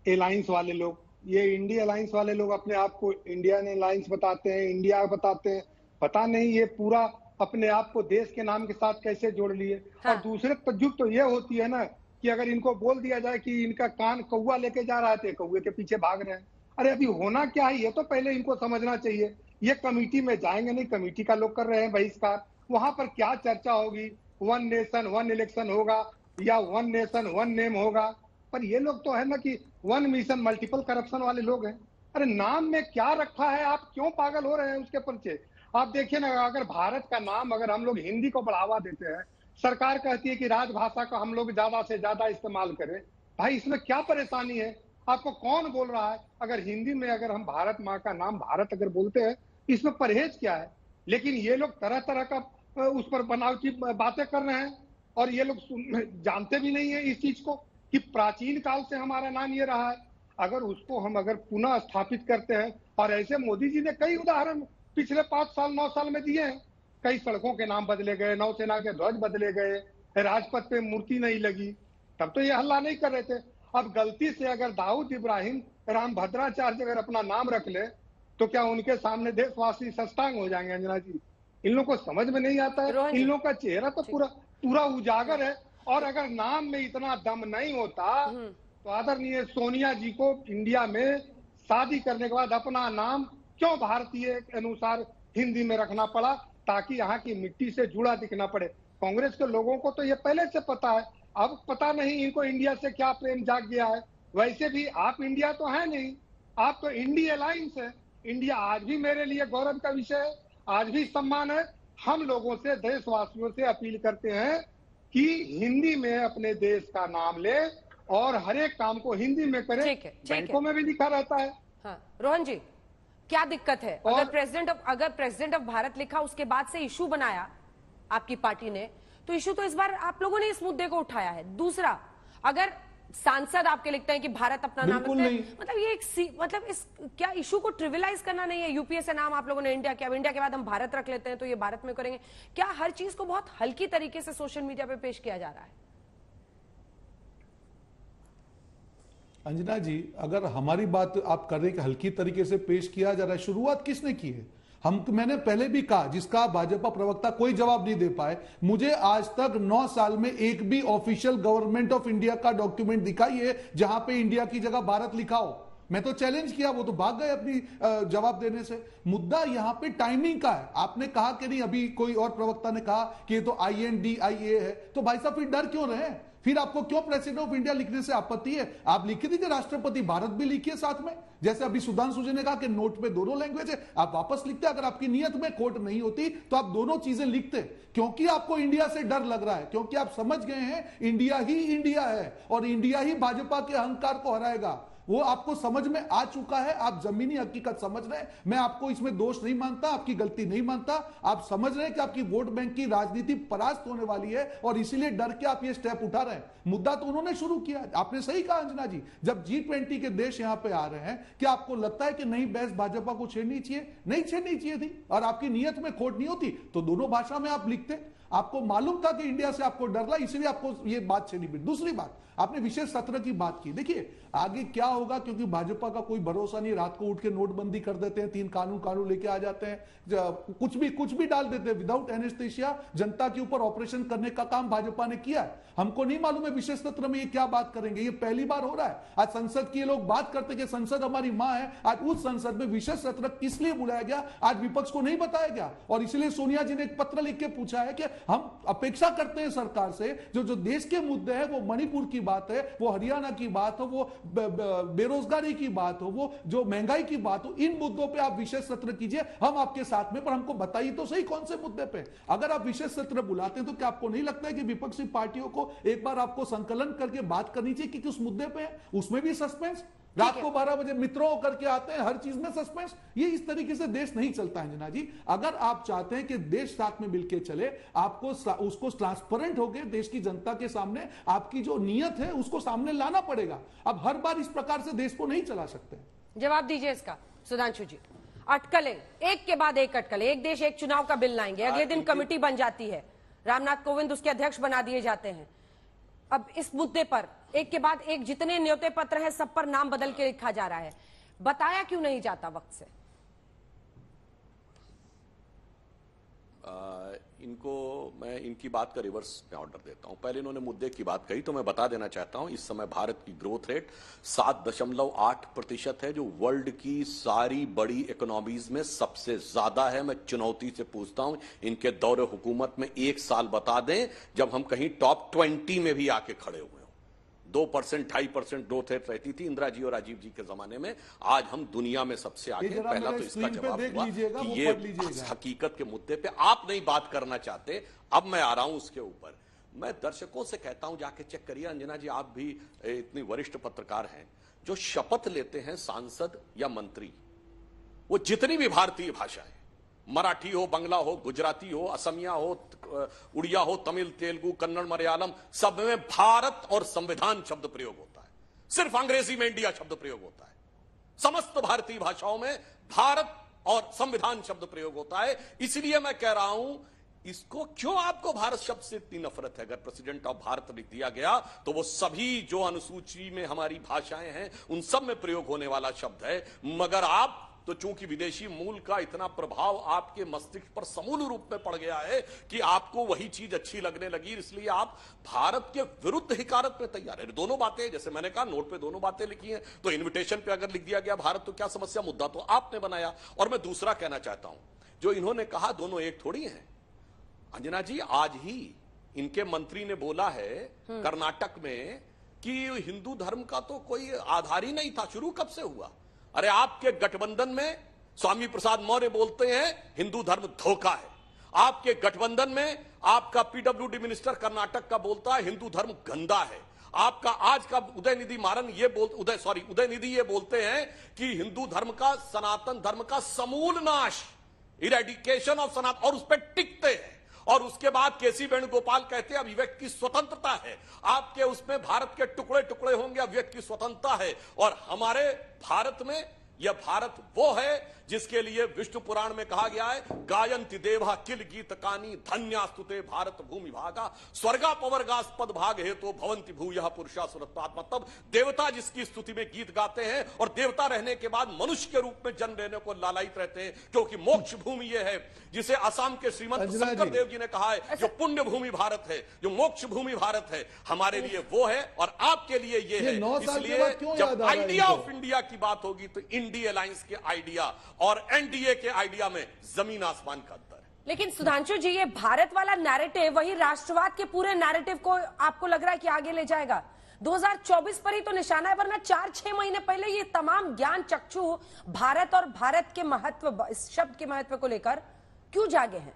अलायंस वाले लोग, ये इंडी अलायंस वाले लोग अपने आप को इंडियन अलायंस बताते हैं, इंडिया बताते हैं, पता नहीं ये पूरा अपने आप को देश के नाम के साथ कैसे जोड़ लिए। और दूसरे तजुब तो ये होती है ना कि अगर इनको बोल दिया जाए कि इनका कान कौवा लेके जा रहा है तो कौवे के पीछे भाग रहे हैं। अरे अभी होना क्या है ये तो पहले इनको समझना चाहिए। ये कमेटी में जाएंगे नहीं, कमेटी का लोग कर रहे हैं बहिष्कार, वहां पर क्या चर्चा होगी, 1 नेशन 1 इलेक्शन होगा या 1 नेशन 1 नेम होगा। पर ये लोग तो है ना कि 1 मिशन मल्टीपल करप्शन वाले लोग हैं। अरे नाम में क्या रखा है, आप क्यों पागल हो रहे हैं उसके पीछे? आप देखिए ना, अगर भारत का नाम अगर हम लोग हिंदी को बढ़ावा देते हैं, सरकार कहती है कि राजभाषा का हम लोग ज्यादा से ज्यादा इस्तेमाल करें, भाई इसमें क्या परेशानी है? आपको कौन बोल रहा है? अगर हिंदी में अगर हम भारत माँ का नाम भारत अगर बोलते हैं, इसमें परहेज क्या है? लेकिन ये लोग तरह तरह का उस पर बनावटी बातें कर रहे हैं और ये लोग जानते भी नहीं है इस चीज को कि प्राचीन काल से हमारा नाम ये रहा है। अगर उसको हम अगर पुनः स्थापित करते हैं, और ऐसे मोदी जी ने कई उदाहरण पिछले 5 साल 9 साल में दिए हैं, कई सड़कों के नाम बदले गए, नौसेना के ध्वज बदले गए, राजपथ पे मूर्ति नहीं लगी, तब तो ये हल्ला नहीं कर रहे थे। अब गलती से अगर दाऊद इब्राहिम राम भद्राचार्य अगर अपना नाम रख ले तो क्या उनके सामने देशवासी सस्तांग हो जाएंगे? अंजना जी, इन लोगों को समझ में नहीं आता है। इन लोगों का चेहरा तो पूरा उजागर है। और अगर नाम में इतना दम नहीं होता तो आदरणीय सोनिया जी को इंडिया में शादी करने के बाद अपना नाम क्यों भारतीय अनुसार हिंदी में रखना पड़ा, ताकि यहाँ की मिट्टी से जुड़ा दिखना पड़े। कांग्रेस के लोगों को तो ये पहले से पता है, अब पता नहीं इनको इंडिया से क्या प्रेम जाग गया है। वैसे भी आप इंडिया तो है नहीं, आप तो इंडिया अलायंस है। इंडिया आज भी मेरे लिए गौरव का विषय है, आज भी सम्मान है। हम लोगों से, देशवासियों से अपील करते हैं कि हिंदी में अपने देश का नाम ले और हर एक काम को हिंदी में करें। बैंकों में भी लिखा रहता है। हाँ, रोहन जी, क्या दिक्कत है? अगर प्रेसिडेंट ऑफ भारत लिखा, उसके बाद से इशू बनाया आपकी पार्टी ने, तो इशू तो इस बार आप लोगों ने इस मुद्दे को उठाया है। दूसरा, अगर सांसद आपके लिखते हैं कि भारत अपना नाम रखते हैं, मतलब ये मतलब इस क्या इशू को ट्रिविलाइज करना नहीं है? यूपीए से नाम आप लोगों ने इंडिया किया, अब इंडिया के बाद हम भारत रख लेते हैं तो ये भारत में करेंगे क्या? हर चीज को बहुत हल्की तरीके से सोशल मीडिया पे पेश किया जा रहा है। अंजना जी, अगर हमारी बात आप कर रहे हैं कि हल्की तरीके से पेश किया जा रहा है, शुरुआत किसने की है? मैंने पहले भी कहा, जिसका भाजपा प्रवक्ता कोई जवाब नहीं दे पाए। मुझे आज तक 9 साल में एक भी ऑफिशियल गवर्नमेंट ऑफ इंडिया का डॉक्यूमेंट दिखाइए जहां पे इंडिया की जगह भारत लिखा हो। मैं तो चैलेंज किया, वो तो भाग गए अपनी जवाब देने से। मुद्दा यहां पे टाइमिंग का है। आपने कहा कि नहीं, अभी कोई और प्रवक्ता ने कहा कि ये तो INDIA है, तो भाई साहब फिर डर क्यों रहे? फिर आपको क्यों प्रेसिडेंट ऑफ इंडिया लिखने से आपत्ति है? आप लिखी दीजिए राष्ट्रपति भारत भी लिखिए साथ में। जैसे अभी सुधांशु जी ने कहा कि नोट पे दोनों लैंग्वेज है, आप वापस लिखते। अगर आपकी नियत में खोट नहीं होती तो आप दोनों चीजें लिखते। क्योंकि आपको इंडिया से डर लग रहा है, क्योंकि आप समझ गए हैं इंडिया ही इंडिया है और इंडिया ही भाजपा के अहंकार को हराएगा। वो आपको समझ में आ चुका है, आप जमीनी हकीकत समझ रहे हैं। मैं आपको इसमें दोष नहीं मानता, आपकी गलती नहीं मानता। आप समझ रहे हैं कि आपकी वोट बैंक की राजनीति परास्त होने वाली है और इसीलिए डर के आप ये स्टेप उठा रहे हैं। मुद्दा तो उन्होंने शुरू किया। आपने सही कहा अंजना जी, जब G20 के देश यहां पे आ रहे हैं, क्या आपको लगता है कि नई बहस भाजपा को छेड़नी चाहिए? नहीं छेड़नी चाहिए थी। और आपकी नीयत में खोट नहीं होती तो दोनों भाषा में आप लिखते। आपको मालूम था कि इंडिया से आपको डर रहा, इसलिए आपको ये बात छेड़ी पड़ी। दूसरी बात, आपने विशेष सत्र की बात की। देखिए आगे क्या होगा, क्योंकि भाजपा का कोई भरोसा नहीं। रात को उठ के नोटबंदी कर देते हैं, 3 कानून लेके आ जाते हैं, कुछ भी डाल देते हैं विदाउट एनेस्थेसिया। जनता के ऊपर ऑपरेशन करने का काम भाजपा ने किया है। हमको नहीं मालूम है विशेष सत्र में ये क्या बात करेंगे। ये पहली बार हो रहा है। आज संसद की लोग बात करते कि संसद हमारी मां है। आज उस संसद में विशेष सत्र किस लिए बुलाया गया, आज विपक्ष को नहीं बताया गया। और इसलिए सोनिया जी ने एक पत्र लिख के पूछा है कि हम अपेक्षा करते हैं सरकार से, जो देश के मुद्दे हैं, वो मणिपुर की बात है, वो हरियाणा की बात हो, वो बेरोजगारी की बात हो, वो जो महंगाई की बात हो, इन मुद्दों पे आप विशेष सत्र कीजिए, हम आपके साथ में। पर हमको बताइए तो सही कौन से मुद्दे पे। अगर आप विशेष सत्र बुलाते हैं तो क्या आपको नहीं लगता है कि विपक्षी पार्टियों को एक बार आपको संकलन करके बात करनी चाहिए कि किस मुद्दे पे है? उसमें भी सस्पेंस, रात को 12 बजे मित्रों करके आते हैं, हर चीज में सस्पेंस। ये इस तरीके से देश नहीं चलता है अंजना जी। अगर आप चाहते हैं कि देश साथ में मिलकर चले, आपको उसको ट्रांसपेरेंट होकर देश की जनता के सामने आपकी जो नीयत है उसको सामने लाना पड़ेगा। अब हर बार इस प्रकार से देश को नहीं चला सकते। जवाब दीजिए इसका सुधांशु जी। अटकलें एक के बाद एक अटकलें, एक देश एक चुनाव का बिल लाएंगे, अगले दिन कमेटी बन जाती है, रामनाथ कोविंद उसके अध्यक्ष बना दिए जाते हैं। अब इस मुद्दे पर एक के बाद एक जितने न्योते पत्र हैं सब पर नाम बदल के लिखा जा रहा है। बताया क्यों नहीं जाता वक्त से? इनको मैं इनकी बात का रिवर्स में ऑर्डर देता हूं। पहले इन्होंने मुद्दे की बात कही तो मैं बता देना चाहता हूं, इस समय भारत की ग्रोथ रेट 7.8% है, जो वर्ल्ड की सारी बड़ी इकोनॉमीज में सबसे ज्यादा है। मैं चुनौती से पूछता हूं, इनके दौरे हुकूमत में एक साल बता दें जब हम कहीं टॉप 20 में भी आके खड़े हुए। 2%, 2.5% ग्रोथ रेट रहती थी इंदिरा जी और राजीव जी के जमाने में। आज हम दुनिया में सबसे आगे। पहला तो इसका जवाब हुआ कि ये हकीकत के मुद्दे पे आप नहीं बात करना चाहते। अब मैं आ रहा हूं उसके ऊपर। मैं दर्शकों से कहता हूं जाके चेक करिए, अंजना जी आप भी इतनी वरिष्ठ पत्रकार हैं, जो शपथ लेते हैं सांसद या मंत्री, वो जितनी भी भारतीय भाषाएं, मराठी हो, बंगला हो, गुजराती हो, असमिया हो, उड़िया हो, तमिल, तेलुगु, कन्नड़, मलयालम, सब में भारत और संविधान शब्द प्रयोग होता है। सिर्फ अंग्रेजी में इंडिया शब्द प्रयोग होता है। समस्त भारतीय भाषाओं में भारत और संविधान शब्द प्रयोग होता है। इसलिए मैं कह रहा हूं, इसको क्यों आपको भारत शब्द से इतनी नफरत है? अगर प्रेसिडेंट ऑफ भारत लिख दिया गया तो वो सभी जो अनुसूची में हमारी भाषाएं हैं उन सब में प्रयोग होने वाला शब्द है। मगर आप तो चूंकि विदेशी मूल का इतना प्रभाव आपके मस्तिष्क पर समूल रूप में पड़ गया है कि आपको वही चीज अच्छी लगने लगी, इसलिए आप भारत के विरुद्ध हिकारत में तैयार है। दोनों बातें, जैसे मैंने कहा, नोट पे दोनों बातें लिखी हैं, तो इन्विटेशन पे अगर लिख दिया गया भारत तो क्या समस्या? मुद्दा तो आपने बनाया। और मैं दूसरा कहना चाहता हूं, जो इन्होंने कहा दोनों एक थोड़ी है। अंजना जी, आज ही इनके मंत्री ने बोला है कर्नाटक में कि हिंदू धर्म का तो कोई आधार ही नहीं था। शुरू कब से हुआ? अरे आपके गठबंधन में स्वामी प्रसाद मौर्य बोलते हैं हिंदू धर्म धोखा है। आपके गठबंधन में आपका पीडब्ल्यूडी मिनिस्टर कर्नाटक का बोलता है हिंदू धर्म गंदा है। आपका आज का उदयनिधि ये बोलते हैं कि हिंदू धर्म का, सनातन धर्म का समूल नाश, इरेडिकेशन ऑफ सनातन, और उस पर टिकते हैं। और उसके बाद केसी वेणुगोपाल कहते हैं अभिव्यक्ति की स्वतंत्रता है। आपके उसमें भारत के टुकड़े टुकड़े होंगे, अभिव्यक्ति की स्वतंत्रता है। और हमारे भारत में यह भारत वो है जिसके लिए विष्णु पुराण में कहा गया है, गायन्ति देवा किल गीत कानी धन्यास्तुते भारत भूमि भागा स्वर्गा पवर्गास्पद भाग हेतु भवंति भूयः पुरुषा सुरत्वात्मा। तब देवता जिसकी स्तुति में गीत गाते हैं और देवता रहने के बाद मनुष्य के रूप में जन्म लेने को लालायित रहते हैं, क्योंकि मोक्ष भूमि ये है जिसे असम के श्रीमंत शंकर देव जी ने कहा है, जो पुण्य भूमि भारत है, जो मोक्ष भूमि भारत है, हमारे लिए वो है और आपके लिए ये है। इसलिए जब आइडिया ऑफ इंडिया की बात होगी तो इंडिया अलायंस के आइडिया और एनडीए के आइडिया में जमीन आसमान का अंतर है। लेकिन सुधांशु जी, ये भारत वाला नैरेटिव वही राष्ट्रवाद के पूरे नैरेटिव को आपको लग रहा है कि आगे ले जाएगा? 2024 पर ही तो निशाना है, वरना 4-6 महीने पहले ये तमाम ज्ञान चक्षु भारत और भारत के महत्व, इस शब्द के महत्व को लेकर क्यों जागे हैं?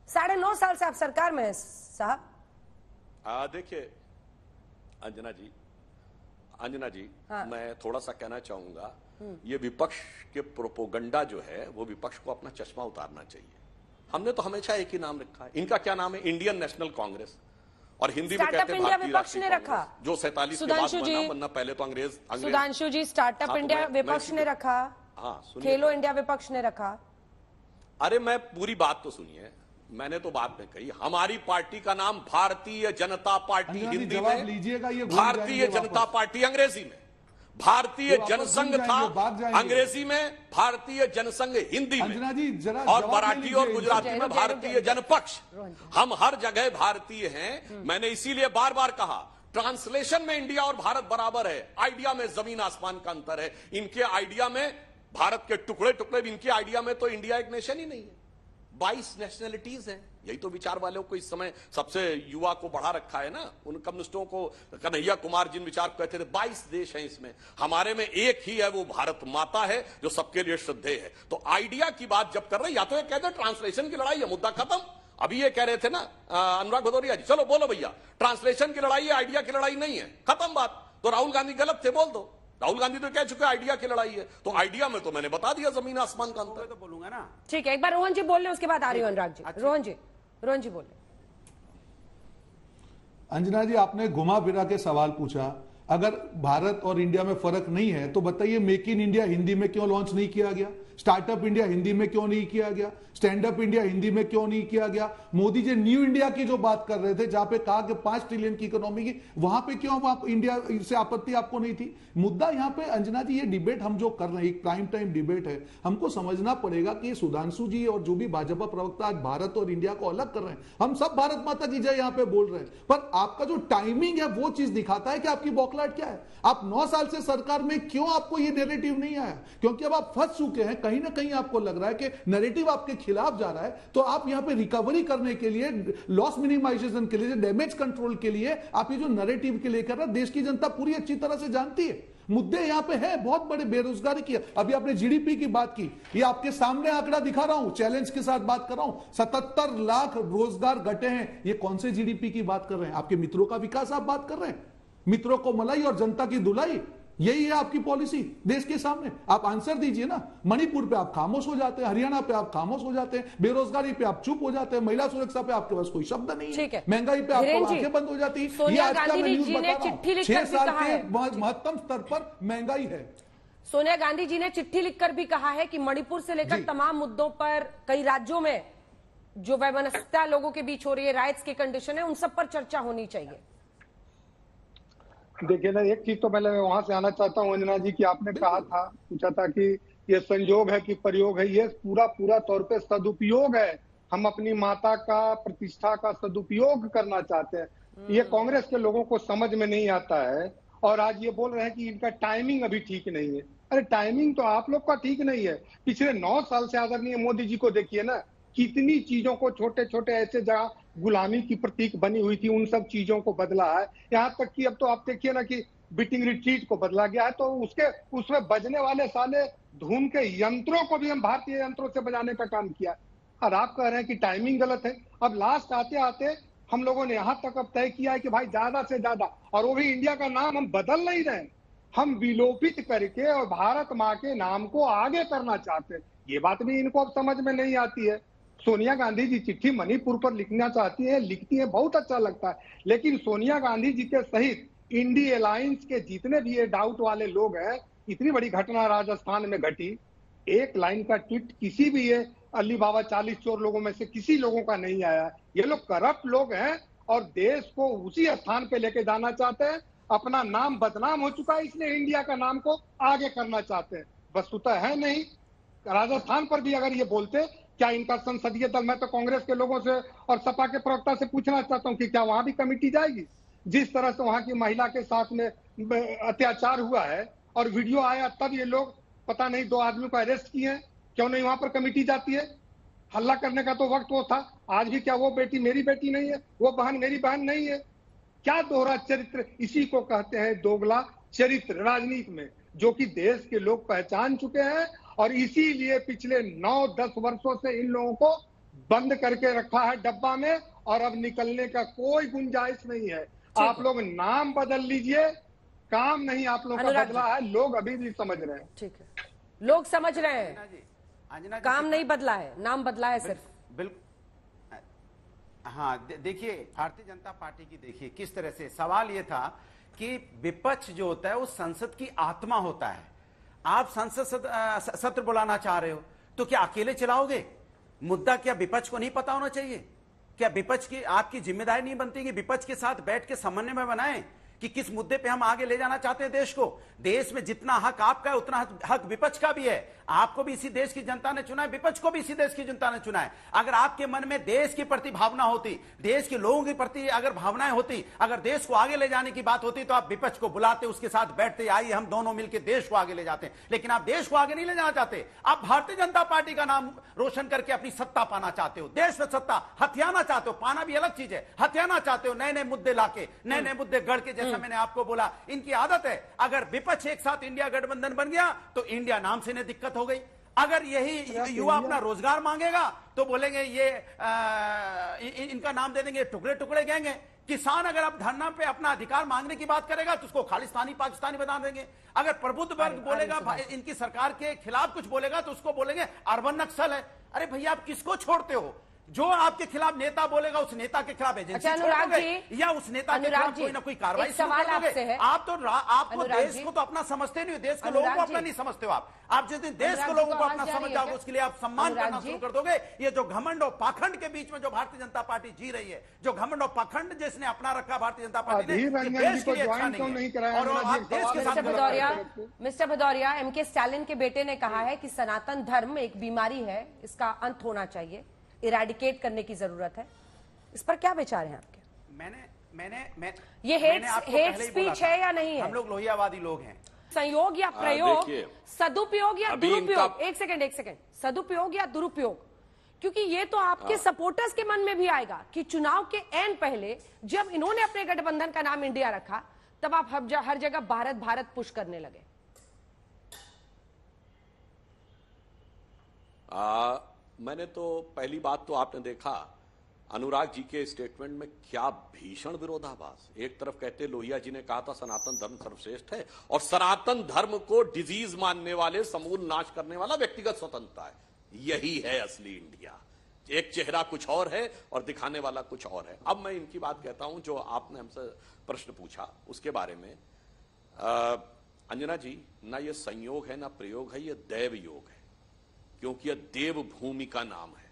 9.5 साल से आप सरकार में हैं साहब। देखिए अंजना जी, हाँ। मैं थोड़ा सा कहना चाहूंगा, ये विपक्ष के प्रोपोगंडा जो है वो विपक्ष को अपना चश्मा उतारना चाहिए। हमने तो हमेशा एक ही नाम रखा है। इनका क्या नाम है? इंडियन नेशनल कांग्रेस, और हिंदी में कहते हैं भारतीय राष्ट्रीय कांग्रेस, जो 47 के बाद बनना, पहले तो अंग्रेज। सुधांशु जी, स्टार्टअप इंडिया विपक्ष ने रखा, हाँ, खेलो इंडिया विपक्ष ने रखा। अरे मैं पूरी बात तो सुनिए, मैंने तो बात में कही, हमारी पार्टी का नाम भारतीय जनता पार्टी हिंदी में, भारतीय जनता पार्टी अंग्रेजी में, भारतीय जनसंघ था अंग्रेजी में, भारतीय जनसंघ हिंदी में, और मराठी और गुजराती में भारतीय जनपक्ष। हम हर जगह भारतीय हैं। मैंने इसीलिए बार बार कहा, ट्रांसलेशन में इंडिया और भारत बराबर है, आइडिया में जमीन आसमान का अंतर है। इनके आइडिया में भारत के टुकड़े टुकड़े, इनके आइडिया में तो इंडिया एक नेशन ही नहीं है, 22 नेशनलिटीज हैं। यही तो विचार वालों को इस समय सबसे युवा को बढ़ा रखा है ना। उन कम्युनिस्टों को, कन्हैया कुमार जिन विचार को कहते थे, 22 देश हैं इसमें, हमारे में एक ही है, वो भारत माता है जो सबके लिए श्रद्धेय है। तो आइडिया की बात जब कर रहे, या तो ये कहते ट्रांसलेशन की लड़ाई है, मुद्दा खत्म। अभी ये कह रहे थे ना अनुराग भदौरिया जी, चलो बोलो भैया, ट्रांसलेशन की लड़ाई है, आइडिया की लड़ाई नहीं है, खत्म बात। तो राहुल गांधी गलत थे, बोल दो। राहुल गांधी तो कह चुके आइडिया की लड़ाई है, तो आइडिया में तो मैंने बता दिया जमीन आसमान का अंतर। तो बोलूंगा ना, ठीक है, एक बार रोहन जी बोल रहे, उसके बाद आ रही हो अनुराग जी। रोहन जी बोल रहे। अंजना जी, आपने घुमा फिरा के सवाल पूछा, अगर भारत और इंडिया में फर्क नहीं है तो बताइए मेक इन इंडिया हिंदी में क्यों लॉन्च नहीं किया गया? स्टार्टअप इंडिया हिंदी में क्यों नहीं किया गया, स्टैंड अप इंडिया हिंदी में क्यों नहीं किया गया, मोदी जी न्यू इंडिया की जो बात कर रहे थे जहां पे कहा कि 5 ट्रिलियन की इकोनॉमी की, वहां पे क्यों आप इंडिया से आपत्ति आपको नहीं थी। मुद्दा यहां पे अंजना जी, ये डिबेट हम जो कर रहे हैं एक प्राइम टाइम डिबेट है, हमको समझना पड़ेगा कि सुधांशु जी और जो भी भाजपा प्रवक्ता आज भारत और इंडिया को अलग कर रहे हैं, हम सब भारत माता की जय यहां पे बोल रहे हैं, पर आपका जो टाइमिंग है वो चीज दिखाता है कि आपकी बौखलाहट क्या है। आप 9 साल से सरकार में क्यों आपको ये नैरेटिव नहीं आया, क्योंकि अब आप फंस चुके हैं, कहीं ना कहीं आपको लग रहा है कि नैरेटिव आपके खिलाफ जा रहा है, तो आप यहां पे रिकवरी करने के लिए, लॉस मिनिमाइजेशन के लिए, डैमेज कंट्रोल के लिए आप ये जो नैरेटिव के लिए कर रहे हैं, देश की जनता पूरी अच्छी तरह से जानती है। मुद्दे यहां पे है बहुत बड़े, बेरोजगारी की, अभी आपने जीडीपी की बात की, ये आपके सामने आंकड़ा दिखा रहा हूं, चैलेंज के साथ बात कर रहा हूं, 77 लाख रोजगार घटे हैं। ये कौन से जीडीपी की बात कर रहे हैं? आपके मित्रों का विकास आप बात कर रहे हैं, मित्रों को मलाई और जनता की धुलाई, यही है आपकी पॉलिसी देश के सामने। आप आंसर दीजिए ना। मणिपुर पे आप खामोश हो जाते हैं, हरियाणा पे आप खामोश हो जाते हैं, बेरोजगारी पे आप चुप हो जाते हैं, महिला सुरक्षा पे आपके पास कोई शब्द नहीं है, महंगाई पे आपको आंखें बंद हो जाती है। ये आज का मैं न्यूज बता रहा हूं, 6 साल के महत्तम स्तर पर महंगाई है। सोनिया गांधी जी ने चिट्ठी लिखकर भी कहा है कि मणिपुर से लेकर तमाम मुद्दों पर कई राज्यों में जो वैमनस्यता लोगों के बीच हो रही है, राइट्स की कंडीशन है, उन सब पर चर्चा होनी चाहिए। देखिए ना, एक चीज तो पहले मैं वहां से आना चाहता हूँ अंजना जी, की आपने कहा था, पूछा था कि ये संयोग है कि प्रयोग है, ये पूरा तौर पे सदुपयोग है। हम अपनी माता का प्रतिष्ठा का सदुपयोग करना चाहते हैं, ये कांग्रेस के लोगों को समझ में नहीं आता है। और आज ये बोल रहे हैं कि इनका टाइमिंग अभी ठीक नहीं है। अरे टाइमिंग तो आप लोग का ठीक नहीं है। पिछले 9 साल से आदरणीय मोदी जी को देखिए ना, कितनी चीजों को, छोटे छोटे ऐसे जगह गुलामी की प्रतीक बनी हुई थी, उन सब चीजों को बदला है। यहाँ तक कि अब तो आप देखिए ना कि बीटिंग रिट्रीट को बदला गया है, तो उसमें बजने वाले साले धूम के यंत्रों को भी हम भारतीय यंत्रों से बजाने का काम किया। और आप कह रहे हैं कि टाइमिंग गलत है। अब लास्ट आते आते हम लोगों ने यहाँ तक अब तय किया है कि भाई ज्यादा से ज्यादा, और वो भी इंडिया का नाम हम बदल नहीं रहे, हम विलोपित करके और भारत माँ के नाम को आगे करना चाहते हैं। ये बात भी इनको अब समझ में नहीं आती है। सोनिया गांधी जी चिट्ठी मणिपुर पर लिखना चाहती है, लिखती है, बहुत अच्छा लगता है, लेकिन सोनिया गांधी जी के सहित इंडी अलायंस के जितने भी ये डाउट वाले लोग हैं, इतनी बड़ी घटना राजस्थान में घटी, एक लाइन का ट्वीट किसी भी ये अली बाबा 40 चोर लोगों में से किसी लोगों का नहीं आया। ये लोग करप्ट लोग हैं और देश को उसी स्थान पे लेके जाना चाहते हैं। अपना नाम बदनाम हो चुका है, इसलिए इंडिया का नाम को आगे करना चाहते हैं। वस्तुतः है नहीं। राजस्थान पर भी अगर ये बोलते, क्या इनका संसदीय दल, मैं तो कांग्रेस के लोगों से और सपा के प्रवक्ता से पूछना चाहता हूं कि क्या वहां भी कमेटी जाएगी? जिस तरह से वहां की महिला के साथ में अत्याचार हुआ है और वीडियो आया, तब ये लोग पता नहीं 2 आदमी को अरेस्ट किए हैं, क्यों नहीं वहां पर कमेटी जाती है? हल्ला करने का तो वक्त वो था। आज भी क्या वो बेटी मेरी बेटी नहीं है, वो बहन मेरी बहन नहीं है? क्या दोहरा चरित्र, इसी को कहते हैं दोगला चरित्र राजनीति में, जो कि देश के लोग पहचान चुके हैं। और इसीलिए पिछले 9-10 वर्षों से इन लोगों को बंद करके रखा है डब्बा में, और अब निकलने का कोई गुंजाइश नहीं है। आप लोग नाम बदल लीजिए, काम नहीं आप लोग का बदला है, लोग अभी भी समझ रहे हैं। ठीक है, लोग समझ रहे हैं, काम नहीं बदला है, नाम बदला है सिर्फ। बिल्कुल। हाँ, देखिए भारतीय जनता पार्टी की, देखिए किस तरह से सवाल ये था कि विपक्ष जो होता है वो संसद की आत्मा होता है। आप संसद सत्र बुलाना चाह रहे हो तो क्या अकेले चलाओगे? मुद्दा क्या विपक्ष को नहीं पता होना चाहिए? क्या विपक्ष की आपकी जिम्मेदारी नहीं बनती कि विपक्ष के साथ बैठ के समन्वय में बनाएं कि किस मुद्दे पे हम आगे ले जाना चाहते हैं देश को? देश में जितना हक आपका है उतना हक विपक्ष का भी है। आपको भी इसी देश की जनता ने चुना है, विपक्ष को भी इसी देश की जनता ने चुना है। अगर आपके मन में देश के प्रति भावना होती, देश के लोगों के प्रति अगर भावनाएं होती, अगर देश को आगे ले जाने की बात होती, तो आप विपक्ष को बुलाते, उसके साथ बैठते, आइए हम दोनों मिलकर देश को आगे ले जाते हैं। लेकिन आप देश को आगे नहीं ले जाना चाहते। आप भारतीय जनता पार्टी का नाम रोशन करके अपनी सत्ता पाना चाहते हो, देश में सत्ता हथियाना चाहते हो। पाना भी अलग चीज है, हथियाना चाहते हो, नए नए मुद्दे लाके, नए नए मुद्दे गढ़ के। जैसा मैंने आपको बोला, इनकी आदत है, अगर विपक्ष एक साथ इंडिया गठबंधन बन गया तो इंडिया नाम से इन्हें दिक्कत हो गई। अगर यही युवा अपना रोजगार मांगेगा तो बोलेंगे ये इनका नाम दे देंगे टुकड़े टुकड़े गैंग है। किसान अगर अब धरना पे अपना अधिकार मांगने की बात करेगा तो उसको खालिस्तानी पाकिस्तानी बता देंगे। अगर प्रबुद्ध वर्ग बोलेगा, इनकी सरकार के खिलाफ कुछ बोलेगा, तो उसको बोलेंगे अर्बन नक्सल है। अरे भैया, आप किसको छोड़ते हो? जो आपके खिलाफ नेता बोलेगा उस नेता के खिलाफ एजेंसी छोड़ दोगे या उस नेता के खिलाफ कोई ना कोई कार्रवाई शुरू कर दोगे? आपको देश को तो अपना समझते नहीं हो, देश के लोगों को अपना नहीं समझते हो आप जिस दिन देश के लोगों को अपना समझ जाओगे उसके लिए आप सम्मान करना शुरू कर दोगे। ये जो घमंड और पाखंड के बीच में जो भारतीय जनता पार्टी जी रही है, जो घमंड और पाखंड जिसने अपना रखा भारतीय जनता पार्टी ने, देश के लिए अच्छा नहीं है और आप देश के साथ। मिस्टर भदौरिया, एमके स्टालिन के बेटे ने कहा है कि सनातन धर्म एक बीमारी है, इसका अंत होना चाहिए, इरेडिकेट करने की जरूरत है। इस पर क्या विचार हैं आपके? ये हेट स्पीच है या नहीं है? हम लोग लोहियावादी लोग हैं। संयोग या प्रयोग, सदुपयोग या दुरुपयोग, एक सेकंड, सदुपयोग या दुरुपयोग, क्योंकि ये तो आपके सपोर्टर्स के मन में भी आएगा कि चुनाव के एन पहले जब इन्होंने अपने गठबंधन का नाम इंडिया रखा तब आप हर जगह भारत भारत पुश करने लगे। मैंने तो पहली बात तो आपने देखा अनुराग जी के स्टेटमेंट में क्या भीषण विरोधाभास। एक तरफ कहते लोहिया जी ने कहा था सनातन धर्म सर्वश्रेष्ठ है और सनातन धर्म को डिजीज मानने वाले, समूल नाश करने वाला व्यक्तिगत स्वतंत्रता है। यही है असली इंडिया। एक चेहरा कुछ और है और दिखाने वाला कुछ और है। अब मैं इनकी बात कहता हूं जो आपने हमसे प्रश्न पूछा उसके बारे में। अंजना जी, ना ये संयोग है ना प्रयोग है, ये दैव योग है, क्योंकि यह देव भूमि का नाम है।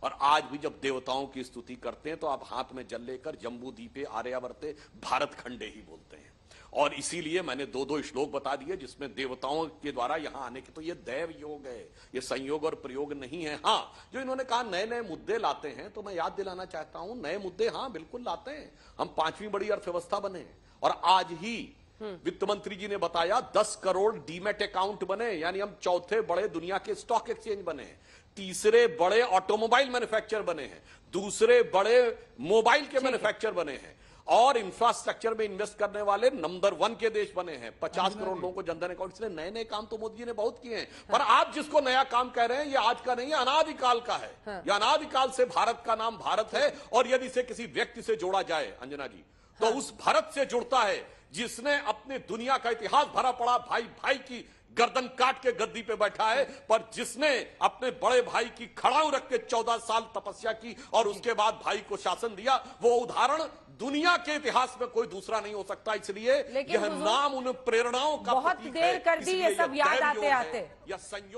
और आज भी जब देवताओं की स्तुति करते हैं तो आप हाथ में जल लेकर जम्बू द्वीपे आर्यावर्ते भारत खंडे ही बोलते हैं। और इसीलिए मैंने दो श्लोक बता दिए जिसमें देवताओं के द्वारा यहां आने के, तो ये दैव योग है, ये संयोग और प्रयोग नहीं है। हाँ, जो इन्होंने कहा नए नए मुद्दे लाते हैं, तो मैं याद दिलाना चाहता हूं नए मुद्दे हाँ बिल्कुल लाते हैं। हम 5वीं बड़ी अर्थव्यवस्था बने और आज ही वित्त मंत्री जी ने बताया 10 करोड़ डीमेट अकाउंट बने, यानी हम चौथे बड़े दुनिया के स्टॉक एक्सचेंज बने हैं, तीसरे बड़े ऑटोमोबाइल मैन्युफैक्चर बने हैं, दूसरे बड़े मोबाइल के मैन्युफैक्चर बने हैं और इंफ्रास्ट्रक्चर में इन्वेस्ट करने वाले नंबर 1 के देश बने हैं। 50 करोड़ लोगों को जनधन अकाउंट। इसलिए नए नए काम तो मोदी जी ने बहुत किए हैं। पर आप जिसको नया काम कह रहे हैं ये आज का नहीं है, अनादिकाल का है। यह अनादिकाल से भारत का नाम भारत है और यदि इसे किसी व्यक्ति से जोड़ा जाए अंजना जी, तो उस भारत से जुड़ता है जिसने अपने दुनिया का इतिहास भरा पड़ा भाई भाई की गर्दन काट के गद्दी पे बैठा है, पर जिसने अपने बड़े भाई की खड़ाऊ रख के 14 साल तपस्या की और उसके बाद भाई को शासन दिया, वो उदाहरण दुनिया के इतिहास में कोई दूसरा नहीं हो सकता। इसलिए यह नाम उन प्रेरणाओं का बहुत देर कर दी ये सब याद आते आते,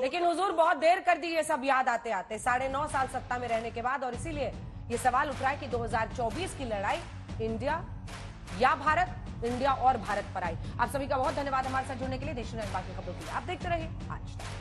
लेकिन हुजूर बहुत देर कर दी ये सब याद आते आते 9.5 साल सत्ता में रहने के बाद। और इसीलिए ये सवाल उठ रहा है कि 2024 की लड़ाई इंडिया या भारत, इंडिया और भारत पर आई। आप सभी का बहुत धन्यवाद हमारे साथ जुड़ने के लिए। देश दुनिया की खबरों के लिए आप देखते रहिए आज तक।